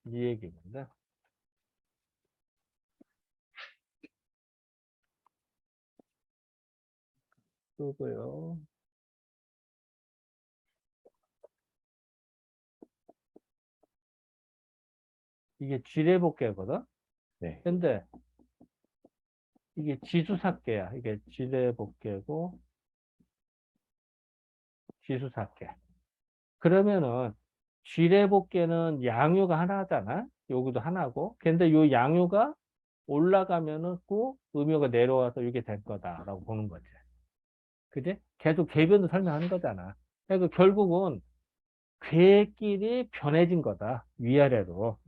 이 얘기입니다. 끄고요. 이게 지뢰복계거든.
네.
근데 이게 지수삭계야. 이게 지뢰복계고 지수삭계. 그러면은 지뢰복계는 양유가 하나잖아. 여기도 하나고. 근데 요 양유가 올라가면은 그 음유가 내려와서 이게 될 거다라고 보는 거지. 그지? 계속 궤변도 설명하는 거잖아. 그러니까 결국은 궤끼리 변해진 거다. 위아래로.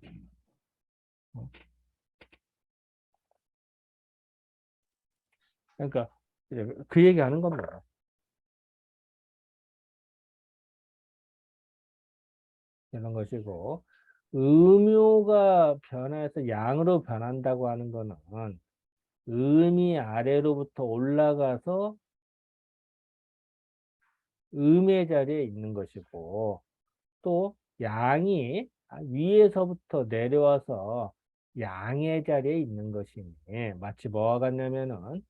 그러니까 이제 그 얘기하는 겁니다. 이런 것이고, 음유가 변해서 양으로 변한다고 하는 거는 음이 아래로부터 올라가서 음의 자리에 있는 것이고, 또 양이 위에서부터 내려와서 양의 자리에 있는 것이니, 마치 뭐와 같냐면은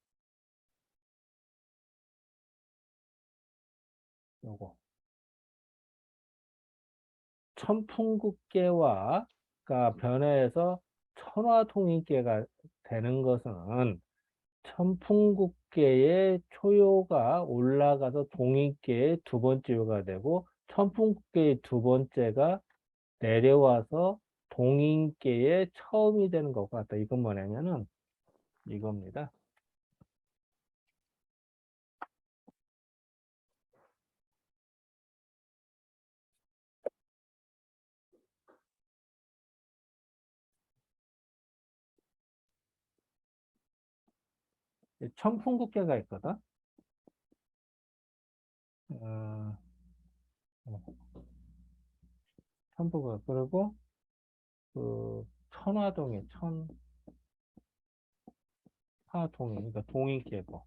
요거 천풍국계가 변해서 천화통인계가 되는 것은 천풍국계의 초요가 올라가서 동인계의 두 번째 요가 되고, 천풍국계의 두 번째가 내려와서 동인계의 처음이 되는 것 같다. 이건 뭐냐면은 이겁니다. 천풍국계가 있거든. 어, 천풍국 그리고 그 천화동이 천화동이 그러니까 동인계고.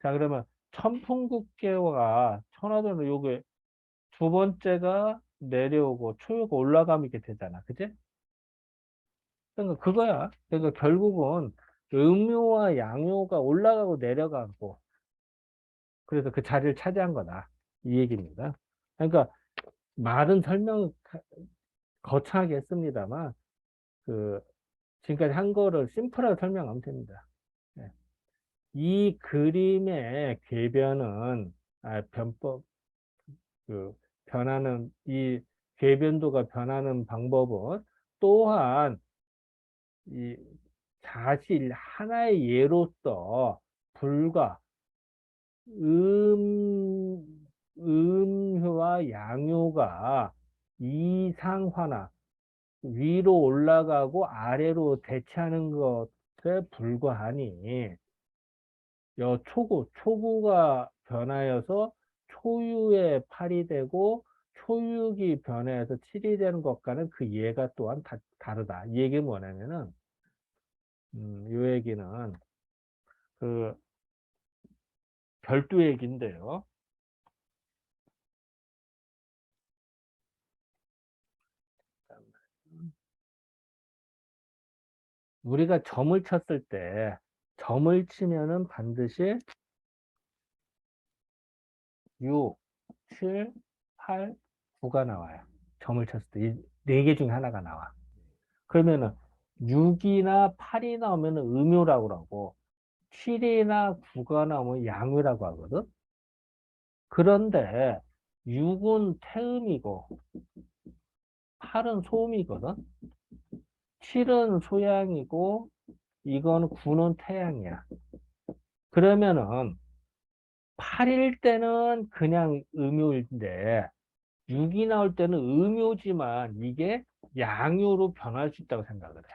자, 그러면 천풍국계가 천화동으로 요게 두 번째가 내려오고 초유가 올라가면 이렇게 되잖아. 그지? 그러니까 그거야. 그러니까 결국은 음요와 양요가 올라가고 내려가고 그래서 그 자리를 차지한 거다. 이 얘기입니다. 그러니까 말은 설명 거창하게 했습니다만 그 지금까지 한 거를 심플하게 설명하면 됩니다. 예. 이 그림의 궤변은 변법 그 변하는 이 궤변도가 변하는 방법은 또한 이 사실 하나의 예로서 불과 음효와 양효가 이상화나 위로 올라가고 아래로 대치하는 것에 불과하니 초구가 변하여서 초유의 8이 되고 초육이 변해서 7이 되는 것과는 그 예가 또한 다르다. 이 얘기는 뭐냐면은 이 얘기는 그 별도 얘기인데요. 우리가 점을 쳤을 때 점을 치면은 반드시 6, 7, 8, 9가 나와요. 점을 쳤을 때 이 네 개 중에 하나가 나와. 그러면은 6이나 8이 나오면 음요라고 하고 7이나 9가 나오면 양요라고 하거든. 그런데 6은 태음이고 8은 소음이거든. 7은 소양이고 이거는 9는 태양이야. 그러면은 8일 때는 그냥 음요인데 6이 나올 때는 음요지만 이게 양요로 변할 수 있다고 생각을 해.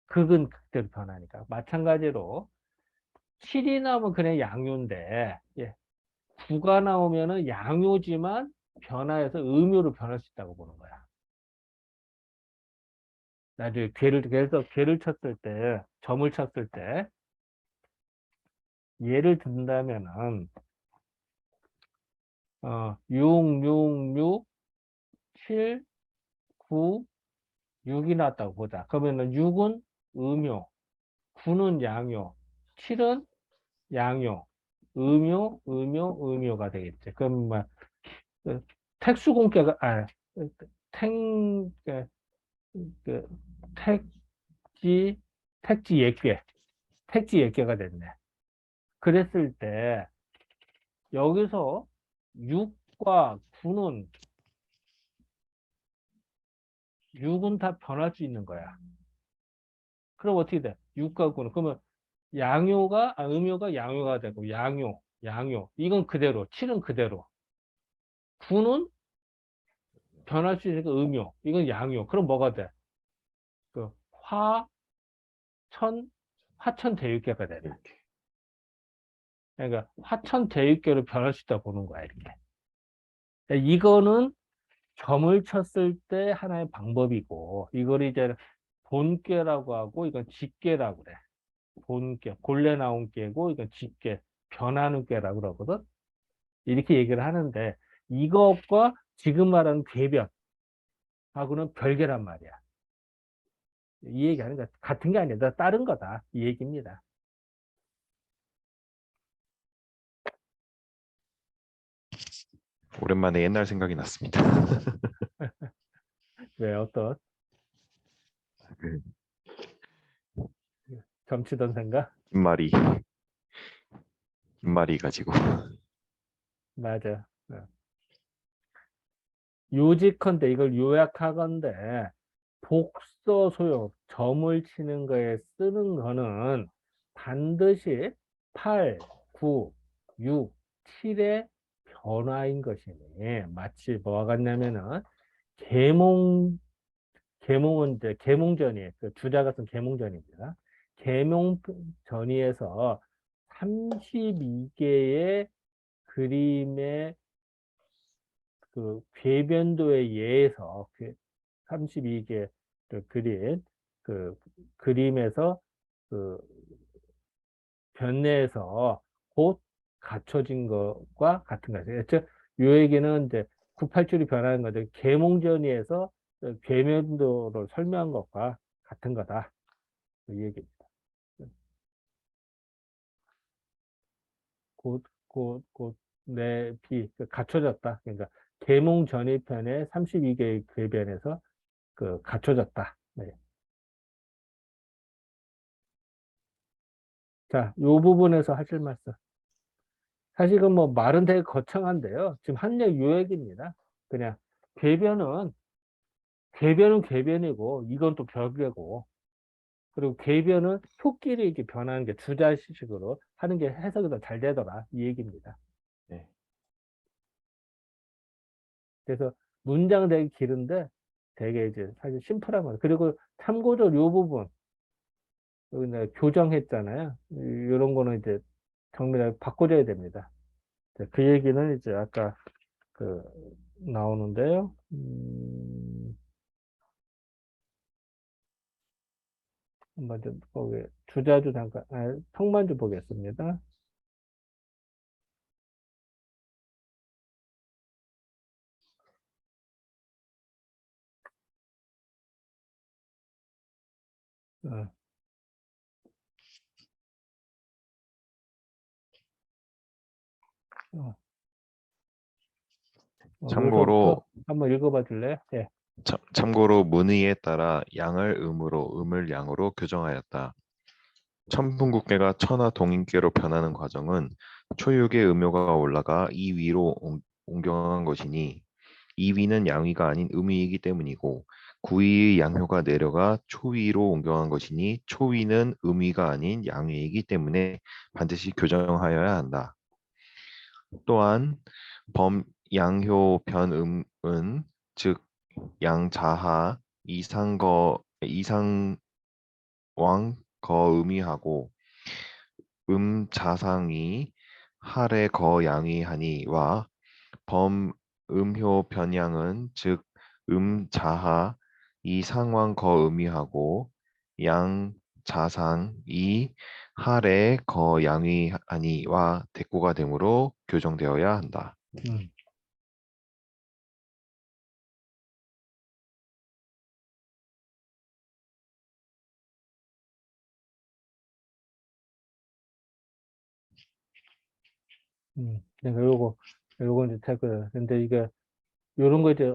극은 극대로 변하니까. 마찬가지로 7이 나오면 그냥 양요인데 9가 나오면은 양요지만 변화해서 음요로 변할 수 있다고 보는 거야. 나중에 괴를 쳤을 때, 점을 쳤을 때, 예를 든다면은, 6, 6, 6, 7, 9, 6이 나왔다고 보자. 그러면은 6은 음요, 9는 양요, 7은 양요, 음요가 되겠지. 그럼 뭐, 그 택수공개가, 탱, 그, 택지, 택지 예괴, 택지 예괴가 됐네. 그랬을 때, 여기서 6과 6은 다 변할 수 있는 거야. 그럼 어떻게 돼? 6과 9는. 그러면 음요가 양요가 되고, 양요. 이건 그대로, 7은 그대로. 9는 변할 수 있으니까 음요. 이건 양요. 그럼 뭐가 돼? 그, 화천대유계가 되네.
이렇게.
그러니까 화천대유계로 변할 수 있다고 보는 거야, 이렇게. 이거는 점을 쳤을 때 하나의 방법이고, 이걸 이제 본괴라고 하고, 이건 직괴라고 그래. 본괴, 본래 나온 꾀고, 이건 직괴, 변하는 꾀라고 그러거든. 이렇게 얘기를 하는데, 이것과 지금 말하는 궤변하고는 별개란 말이야. 이 얘기하는 거 같은 게 아니다. 다른 거다. 이 얘기입니다.
오랜만에 옛날 생각이 났습니다.
왜 어떤
그
점치던 생각?
흰말이 가지고.
맞아. 요직컨대 이걸 요약하건대 복서 소용 점을 치는 거에 쓰는 거는 반드시 8, 9, 6, 7의 변화인 것이니 마치 뭐와 같냐면은 계몽 계몽은 이제 계몽전이 그 주자가 쓴 계몽전입니다. 계몽전이에서 32개의 그림의 그 궤변도에 의해서 32개 그린 그 그림에서 그 변내에서 곧 갖춰진 것과 같은 거죠. 즉, 요 얘기는 이제 98줄이 변하는 거죠. 계몽전이에서 궤변도를 설명한 것과 같은 거다. 이 얘기입니다. 갖춰졌다. 그러니까 계몽 전이편의 32개의 궤변에서 그 갖춰졌다. 네. 자, 요 부분에서 하실 말씀. 사실 이건 뭐 말은 되게 거창한데요. 지금 한얘 요약입니다. 그냥 궤변은 궤변이고 이건 또 별개고 그리고 궤변은 효끼리 이렇게 변하는 게 주자식으로 하는 게 해석이 더 잘 되더라 이 얘기입니다.
네.
그래서 문장 되게 길은데 되게 이제 사실 심플한 거. 그리고 참고적으로 요 부분 여기 내가 교정했잖아요. 이런 거는 이제 정밀하게 바꿔줘야 됩니다. 그 얘기는 이제 아까 그 나오는데요. 한번 좀 거기 주자주 잠깐 성만 좀 보겠습니다. 어, 어,
참고로
여기서부터 한번 읽어봐 줄래요? 예.
참고로 문의에 따라 양을 음으로 음을 양으로 교정하였다. 천분국계가 천하 동인계로 변하는 과정은 초육의 음요가 올라가 이 위로 옮겨간 것이니 이 위는 양위가 아닌 음위이기 때문이고 구위의 양효가 내려가 초위로 옮겨간 것이니 초위는 음위가 아닌 양위이기 때문에 반드시 교정하여야 한다. 또한 범양효 변음은 즉 양자하 이상왕 거음이하고 자상이 할에 거양이하니와 범음효 변양은 즉 자하 이 상황 거 의미하고 양 자상 이 할의 거 양위 아니와 대꾸가 되므로 교정되어야 한다.
음. 그러니까 요거 이제 태그. 근데 이게 요런 거 이제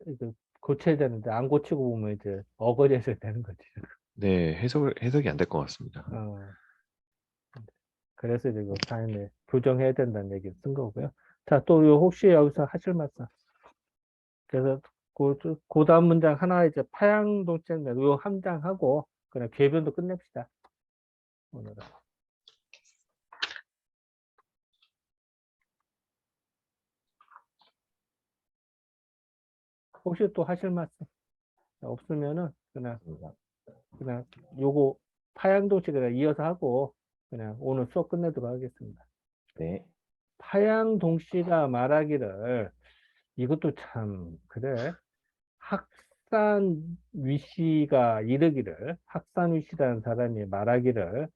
이제 고쳐야 되는데 안 고치고 보면 이제 어거지에서 되는 거지.
네, 해석이 안 될 것 같습니다.
어. 그래서 이제 이거 당연히 교정해야 된다는 얘기 쓴 거고요. 자, 또 요 혹시 여기서 하실 말씀. 그래서 그 다음 문장 하나 이제 파양동책 요 한 장 하고 그냥 궤변도 끝냅시다. 오늘은. 혹시 또 하실 말씀 없으면은 그냥 요거 파양동책을 이어서 하고 그냥 오늘 수업 끝내도록 하겠습니다.
네.
파양동씨가 말하기를 이것도 참 그래. 학산위씨가 이르기를 학산위씨라는 사람이 말하기를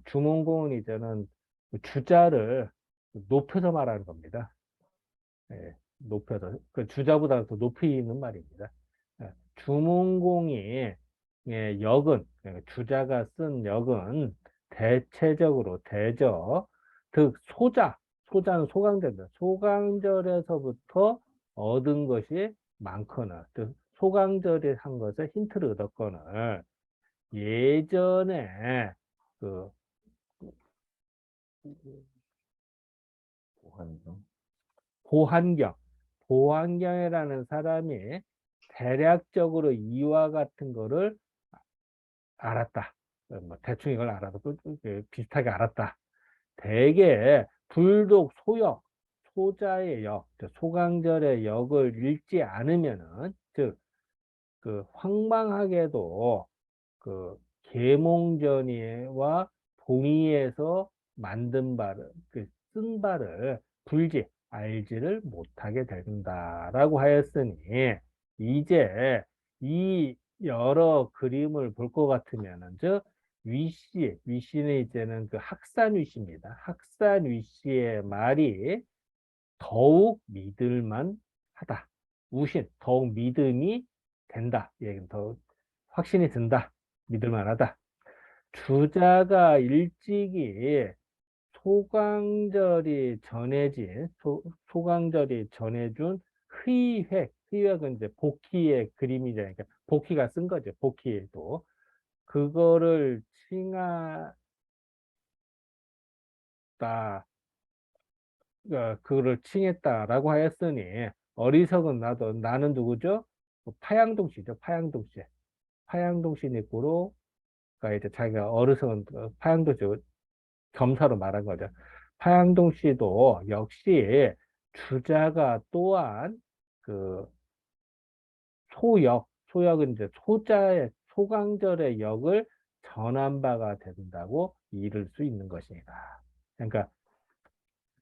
주몽공은 이제는 그 주자를 높여서 말하는 겁니다. 예, 높여서 그 주자보다 더 높이 있는 말입니다. 예, 주몽공이 예, 역은 그러니까 주자가 쓴 역은 대체적으로 즉 소자는 소강절입니다. 소강절에서부터 얻은 것이 많거나 즉 소강절이 한 것에 힌트를 얻었거나 예전에 그
보한경.
보한경이라는 사람이 대략적으로 이와 같은 거를 알았다. 뭐 대충 이걸 알아도 비슷하게 알았다. 대개 불독 소역, 소자의 역, 소강절의 역을 읽지 않으면은 즉 그 황망하게도 그 계몽전이와 동의해서 만든 바를 쓴 바를 알지를 못하게 된다라고 하였으니 이제 이 여러 그림을 볼 것 같으면은 즉 위씨는 이제는 그 학산 위씨입니다. 학산 위씨의 말이 더욱 믿을만 하다. 더욱 믿음이 된다. 얘기는 더 확신이 든다. 믿을만하다. 주자가 일찍이 소강절이 전해준 희획은 이제 복희의 그림이잖아요. 그러니까 복희가 쓴 거죠. 복희도. 그거를 칭하다, 그거를 칭했다라고 하였으니, 어리석은 나는 누구죠? 파양동씨죠. 파양동씨 니꾸로, 그러니까 이제 자기가 어리석은 파양동씨 겸사로 말한 거죠. 파양동 씨도 역시 주자가 또한 그 소역은 이제 소강절의 역을 전한 바가 된다고 이를 수 있는 것입니다. 그러니까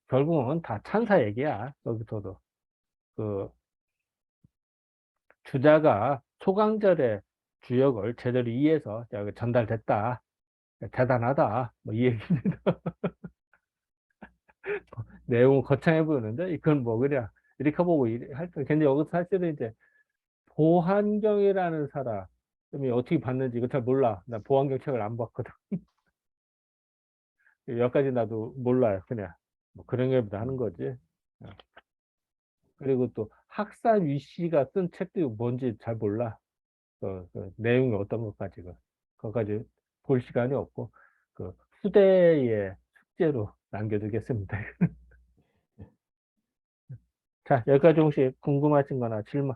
결국은 다 찬사 얘기야. 여기서도 그 주자가 소강절의 주역을 제대로 이해해서 전달됐다. 대단하다. 뭐 이 얘기입니다. 내용은 거창해 보이는데 이건 뭐 그냥 이렇게 보고 할 때 근데 여기서 사실은 이제 보한경이라는 사람이 어떻게 봤는지 이거 잘 몰라. 나 보한경 책을 안 봤거든. 여기까지 나도 몰라요. 그냥 뭐 그런 게보다 하는 거지. 어. 그리고 또 학산 위씨가 쓴 책도 뭔지 잘 몰라. 그 내용이 어떤 것까지가 그것까지 볼 시간이 없고 그 후대의 숙제로 남겨두겠습니다. 자, 여기까지 혹시 궁금하신 거나 질문.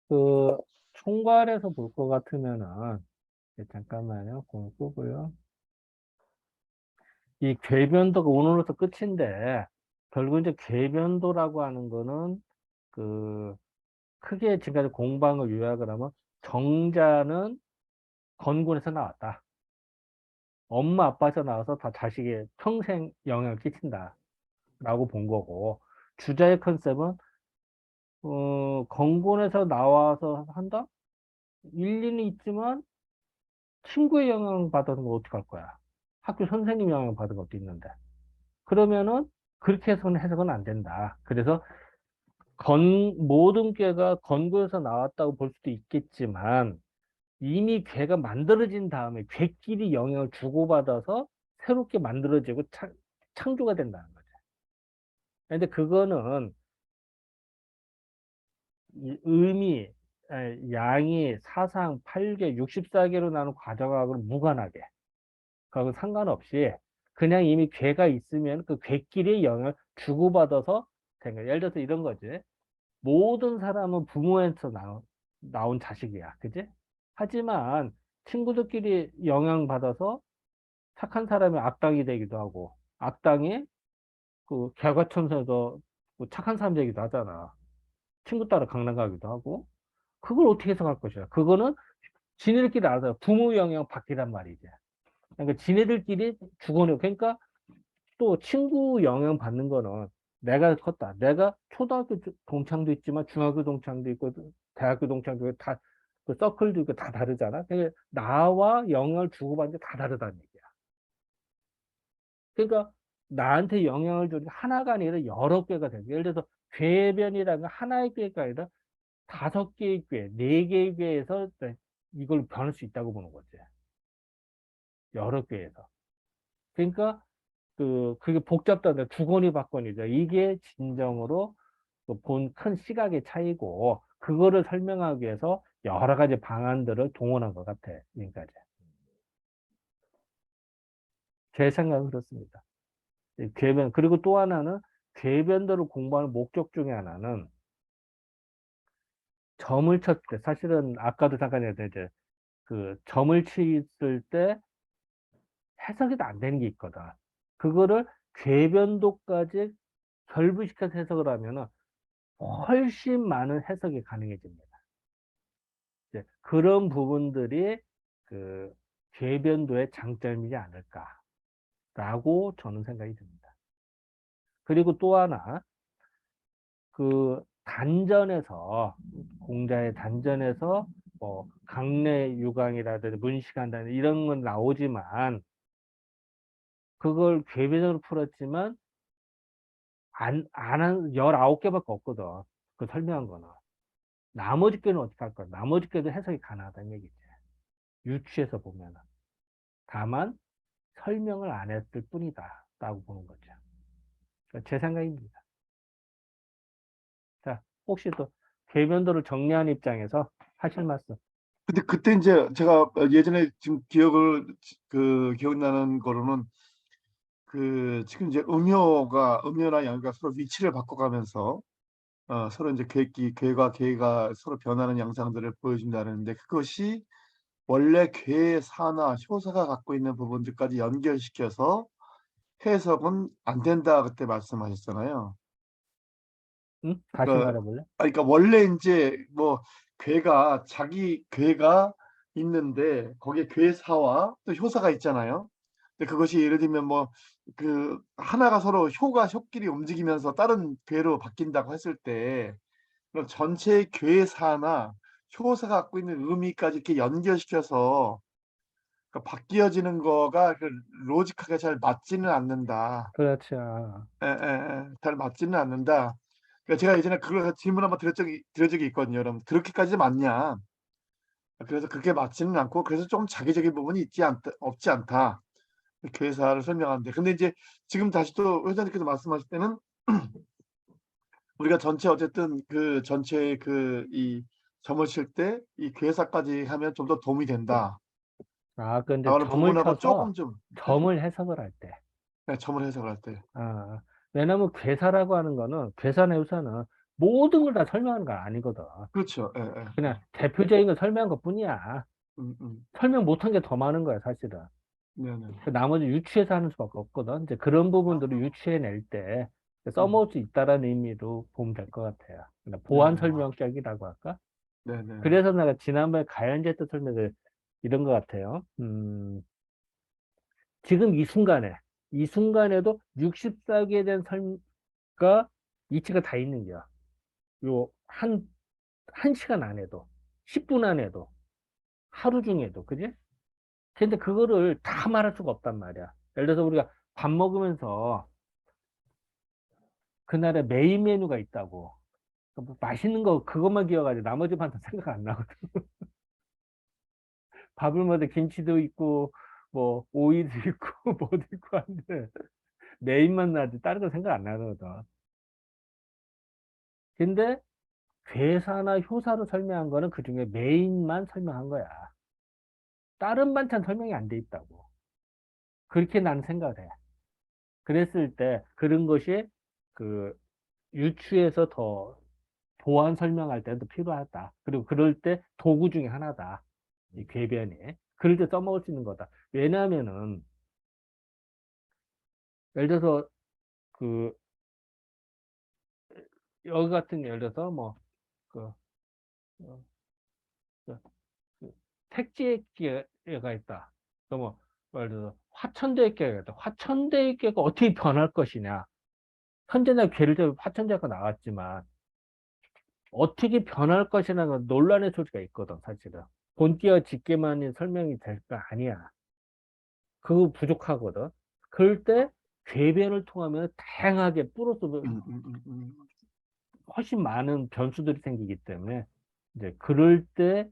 그 총괄해서 볼 것 같으면은 잠깐만요. 그거 끄고요. 이 궤변도가 오늘로서 끝인데, 결국 이제 궤변도라고 하는 거는 그 크게 지금까지 공부한 요약을 하면 정자는 건군에서 나왔다. 엄마 아빠에서 나와서 다 자식에 평생 영향을 끼친다. 라고 본 거고, 주자의 컨셉은 건군에서 나와서 한다? 일리는 있지만 친구의 영향을 받은 거 어떡할 거야? 학교 선생님 영향을 받은 것도 있는데. 그러면은 그렇게 해서는 해석은 안 된다. 그래서 모든 꾀가 건국에서 나왔다고 볼 수도 있겠지만 이미 꾀가 만들어진 다음에 꾀끼리 영향을 주고받아서 새롭게 만들어지고 창조가 된다는 거죠. 근데 그거는 이 의미, 양이, 사상, 8개, 64개로 나눈 과정하고는 무관하게, 그하고 상관없이 그냥 이미 궤가 있으면 그 궤끼리 영향을 주고받아서 된 거예요. 예를 들어서 이런 거지. 모든 사람은 부모에서 나온 자식이야. 그지? 하지만 친구들끼리 영향받아서 착한 사람이 악당이 되기도 하고, 악당이 그 개과천선에서 뭐 착한 사람 되기도 하잖아. 친구 따라 강남 가기도 하고. 그걸 어떻게 해석할 것이야? 그거는 지네들끼리 알아서 부모 영향 받기란 말이지. 그러니까 지네들끼리 주거니, 그러니까 또 친구 영향 받는 거는 내가 컸다. 내가 초등학교 동창도 있지만 중학교 동창도 있고 대학교 동창도 있고 다 그 서클도 있고 다 다르잖아. 그러니까 나와 영향을 주고받는 게 다 다르다는 얘기야. 그러니까 나한테 영향을 주는 게 하나가 아니라 여러 개가 되고, 예를 들어서 궤변이라는 건 하나의 궤가 아니라 5개의 궤, 4개의 궤에서 이걸 변할 수 있다고 보는 거지. 여러 궤에서. 그러니까 그게 복잡하다. 주거니 받거니죠. 이게 진정으로 본 큰 시각의 차이고, 그거를 설명하기 위해서 여러 가지 방안들을 동원한 것 같아, 지금까지. 제 생각은 그렇습니다. 궤변, 그리고 또 하나는 궤변들을 공부하는 목적 중에 하나는 점을 쳤을 때, 사실은 아까도 잠깐 얘기했는데, 이제 그 점을 쳤을 때 해석이 안 되는 게 있거든. 그거를 궤변도까지 결부시켜서 해석을 하면은 훨씬 많은 해석이 가능해집니다. 이제 그런 부분들이 그 궤변도의 장점이지 않을까라고 저는 생각이 듭니다. 그리고 또 하나, 그 단전에서, 공자의 단전에서 뭐 강내 유강이라든지 문시간다든지 이런 건 나오지만, 그걸 궤변으로 풀었지만 안 한 19개밖에 없거든. 그 설명한 거는. 나머지 께는 어떻게 할 거야? 나머지 께도 해석이 가능하다는 얘기지. 유추해서 보면은. 다만 설명을 안 했을 뿐이다. 라고 보는 거죠. 제 생각입니다. 자, 혹시 또 궤변도를 정리한 입장에서 하실 말씀.
근데 그때 이제 제가 예전에 지금 기억나는 거로는 지금 이제 음요나 양유가 서로 위치를 바꿔가면서 서로 이제 괴가 괴가 서로 변하는 양상들을 보여준다는데, 그것이 원래 괴의 사나 효사가 갖고 있는 부분들까지 연결시켜서 해석은 안 된다, 그때 말씀하셨잖아요.
응? 다시
그러니까,
말해볼래?
그러니까 원래 이제 뭐 자기 괴가 있는데 거기에 괴사와 또 효사가 있잖아요. 근데 그것이 예를 들면 뭐 하나가 서로 효끼리 움직이면서 다른 괴로 바뀐다고 했을 때, 그럼 전체의 괴사나 효사가 갖고 있는 의미까지 이렇게 연결시켜서 바뀌어지는 거가 로직하게 잘 맞지는 않는다.
그렇지. 아,
잘 맞지는 않는다. 그러니까 제가 예전에 그걸 질문 한번 드린 적이 있거든요. 그럼 그렇게까지 맞냐? 그래서 그렇게 맞지는 않고, 그래서 좀 자기적인 부분이 없지 않다. 괴사를 설명하는데, 근데 이제 지금 다시 또 회장님께서 말씀하실 때는 우리가 전체 어쨌든 그 전체의 이 점을 칠 때 이 괴사까지 하면 좀 더 도움이 된다.
근데
나오는
점을
부분하고
쳐서
조금 좀
점을 해석을 할 때.
점을 해석을 할 때.
아, 왜냐면 괴사라고 하는 거는, 괴사나 유사는 모든 걸 다 설명하는 거 아니거든.
그렇죠. 예, 예.
그냥 대표적인 걸 설명한 것 뿐이야.
음, 음.
설명 못한 게 더 많은 거야, 사실은.
네네.
그 나머지 유추해서 하는 수밖에 없거든. 이제 그런 부분들을 유추해낼 때
음.
써먹을 수 있다라는 의미로 보면 될 것 같아요. 그러니까 보완
네네.
설명격이라고 할까?
네네.
그래서 내가 지난번에 가연제 때 설명을 이런 것 같아요. 지금 이 순간에도 64개에 대한 설명과 이치가 다 있는 거야. 요, 한 시간 안에도, 10분 안에도, 하루 중에도, 그지? 근데 그거를 다 말할 수가 없단 말이야. 예를 들어서 우리가 밥 먹으면서 그날의 메인 메뉴가 있다고. 뭐 맛있는 거 그것만 기억하지 나머지 반은 생각 안 나거든. 밥을 먹을 때 김치도 있고 뭐 오이도 있고 뭐도 있고 한데 메인만 나지 다른 거 생각 안 나거든. 근데 괴사나 효사로 설명한 거는 그중에 메인만 설명한 거야. 다른 반찬 설명이 안 돼 있다고. 그렇게 나는 생각을 해. 그랬을 때 그런 것이 그 유추해서 더 보완 설명할 때도 필요하다. 그리고 그럴 때 도구 중에 하나다. 이 궤변이. 그럴 때 써먹을 수 있는 거다. 왜냐하면은 예를 들어서 그 여기 같은 예를 들어서 뭐그 어, 그, 그 택지획계가 있다. 그러면 예를 들어서 화천대획계가 있다. 화천대획계가 어떻게 변할 것이냐. 현재 나 괴를 들 화천대가 나왔지만 어떻게 변할 것이라는 건 논란의 소지가 있거든, 사실은. 본기와 직계만이 설명이 될 거 아니야. 그거 부족하거든. 그럴 때 궤변을 통하면 다양하게 플러스
음, 음, 음, 음.
훨씬 많은 변수들이 생기기 때문에 이제 그럴 때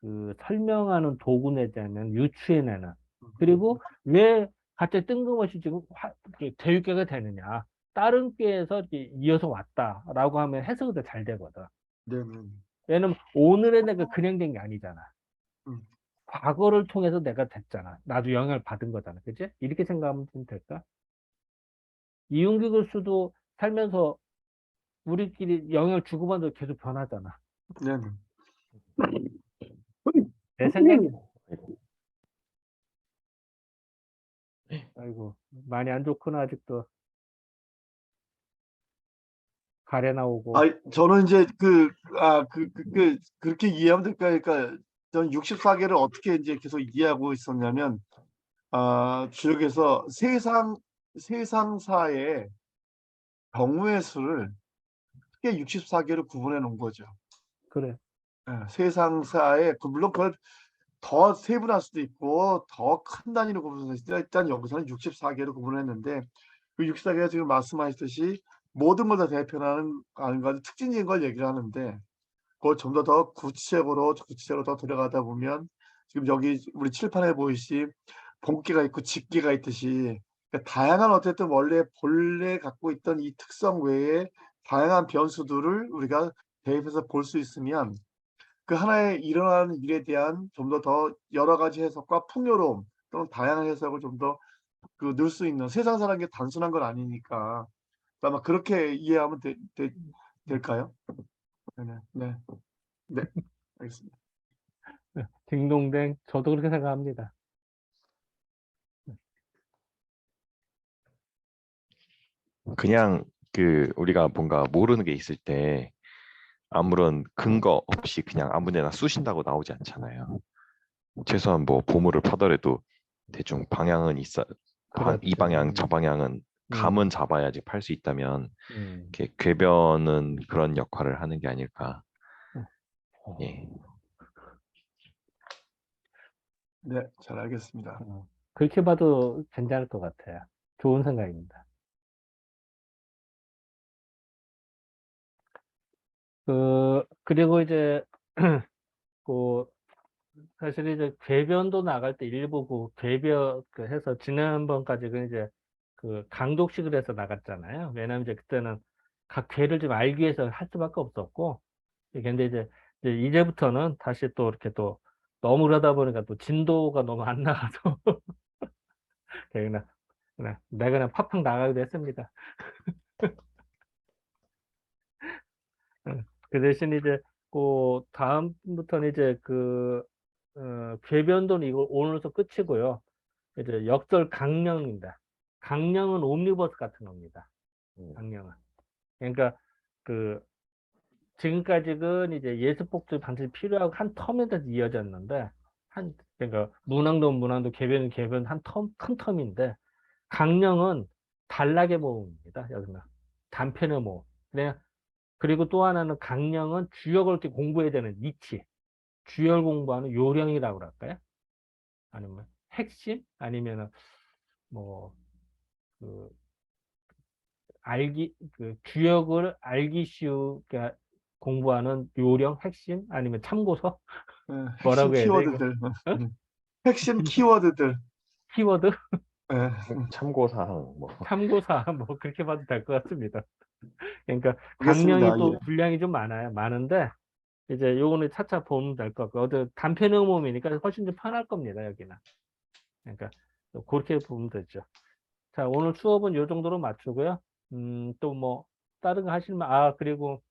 그 설명하는 도구에 대한 유추해내는 그리고 왜 갑자기 뜬금없이 지금 대육계가 되느냐 다른 꾀에서 이렇게 이어서 왔다라고 하면 해석이 더 잘 되거든.
네네.
왜냐면 오늘의 내가 그냥 된 게 아니잖아.
음.
과거를 통해서 내가 됐잖아. 나도 영향을 받은 거잖아. 그치? 이렇게 생각하면 좀 될까? 이윤기 교수도 살면서 우리끼리 영향을 주고받아도 계속 변하잖아.
네네.
내 생각이, 아이고, 많이 안 좋구나, 아직도. 가래 나오고.
저는 이제 그렇게 이해하면 될까? 그러니까 저는 64개를 어떻게 이제 계속 이해하고 있었냐면, 주역에서 세상사의 경우의 수를 크게 64개로 구분해 놓은 거죠.
그래.
예, 세상사의 물론 그걸 더 세분할 수도 있고 더 큰 단위로 구분해서 일단 여기서는 64개로 구분했는데 그 64개가 지금 말씀하셨듯이 모든 걸 다 대표하는 가지 특징적인 걸 얘기를 하는데 그걸 좀 더 구체적으로 더 들어가다 보면 지금 여기 우리 칠판에 보이시 본계가 있고 직계가 있듯이 그러니까 다양한 어쨌든 원래 본래 갖고 있던 이 특성 외에 다양한 변수들을 우리가 대입해서 볼 수 있으면 그 하나의 일어나는 일에 대한 좀 더 여러 가지 해석과 풍요로움 또는 다양한 해석을 좀 더 넣을 수 있는 세상사라는 게 단순한 건 아니니까 아마 그렇게 이해하면 될까요? 네네. 네. 네. 알겠습니다.
딩동댕. 저도 그렇게 생각합니다.
그냥 그 우리가 뭔가 모르는 게 있을 때 아무런 근거 없이 그냥 아무 데나 쑤신다고 나오지 않잖아요. 최소한 뭐 보물을 파더라도 대충 방향은 있어. 이
그렇죠.
방향, 저 방향은 감은 잡아야지 팔 수 있다면
음.
이렇게 궤변은 그런 역할을 하는 게 아닐까.
어,
예.
네. 잘 알겠습니다.
그렇게 봐도 괜찮을 것 같아요. 좋은 생각입니다. 그리고 이제, 그, 사실 이제 궤변도 나갈 때 일부 궤변 해서 지난번까지 그 이제 그 강독식을 해서 나갔잖아요. 왜냐면 이제 그때는 각 궤를 좀 알기 위해서 할 수밖에 없었고, 근데 이제 이제부터는 다시 또 이렇게 또 너무 그러다 보니까 또 진도가 너무 안 나가서 그냥 내가 그냥 팍팍 나가기도 했습니다. 그 대신 이제 그 다음부터는 이제 궤변도는 이거 오늘로서 끝이고요. 이제 역설 강령입니다. 강령은 옴니버스 같은 겁니다. 강령은. 그러니까 그 지금까지는 이제 예습복습 반드시 필요하고 한 텀에 대해서 이어졌는데 그러니까 문항도 개변 한 텀, 큰 텀인데 강령은 단락의 모음입니다. 여기는 단편의 모음. 그리고 또 하나는 강령은 주역을 이렇게 공부해야 되는 니치. 주역을 공부하는 요령이라고 할까요? 아니면 핵심? 아니면은 뭐 그 주역을 알기 쉬우게 공부하는 요령, 핵심, 아니면 참고서?
핵심
뭐라고 해야 돼, 이거?
키워드들.
어?
핵심 키워드들.
키워드?
예.
참고사항 뭐.
참고사, 뭐, 그렇게 봐도 될 것 같습니다. 그러니까,
알겠습니다.
강령이 또
예.
분량이 좀 많은데, 이제 요거는 차차 보면 될 것 같고, 단편의 모음이니까 훨씬 좀 편할 겁니다, 여기는. 그러니까, 그렇게 보면 되죠. 자, 오늘 수업은 요 정도로 맞추고요. 또 뭐, 다른 거 하시면, 그리고,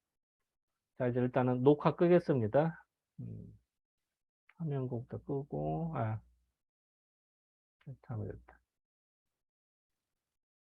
자, 이제 일단은 녹화 끄겠습니다. 화면 공부터 끄고, 잘못했다.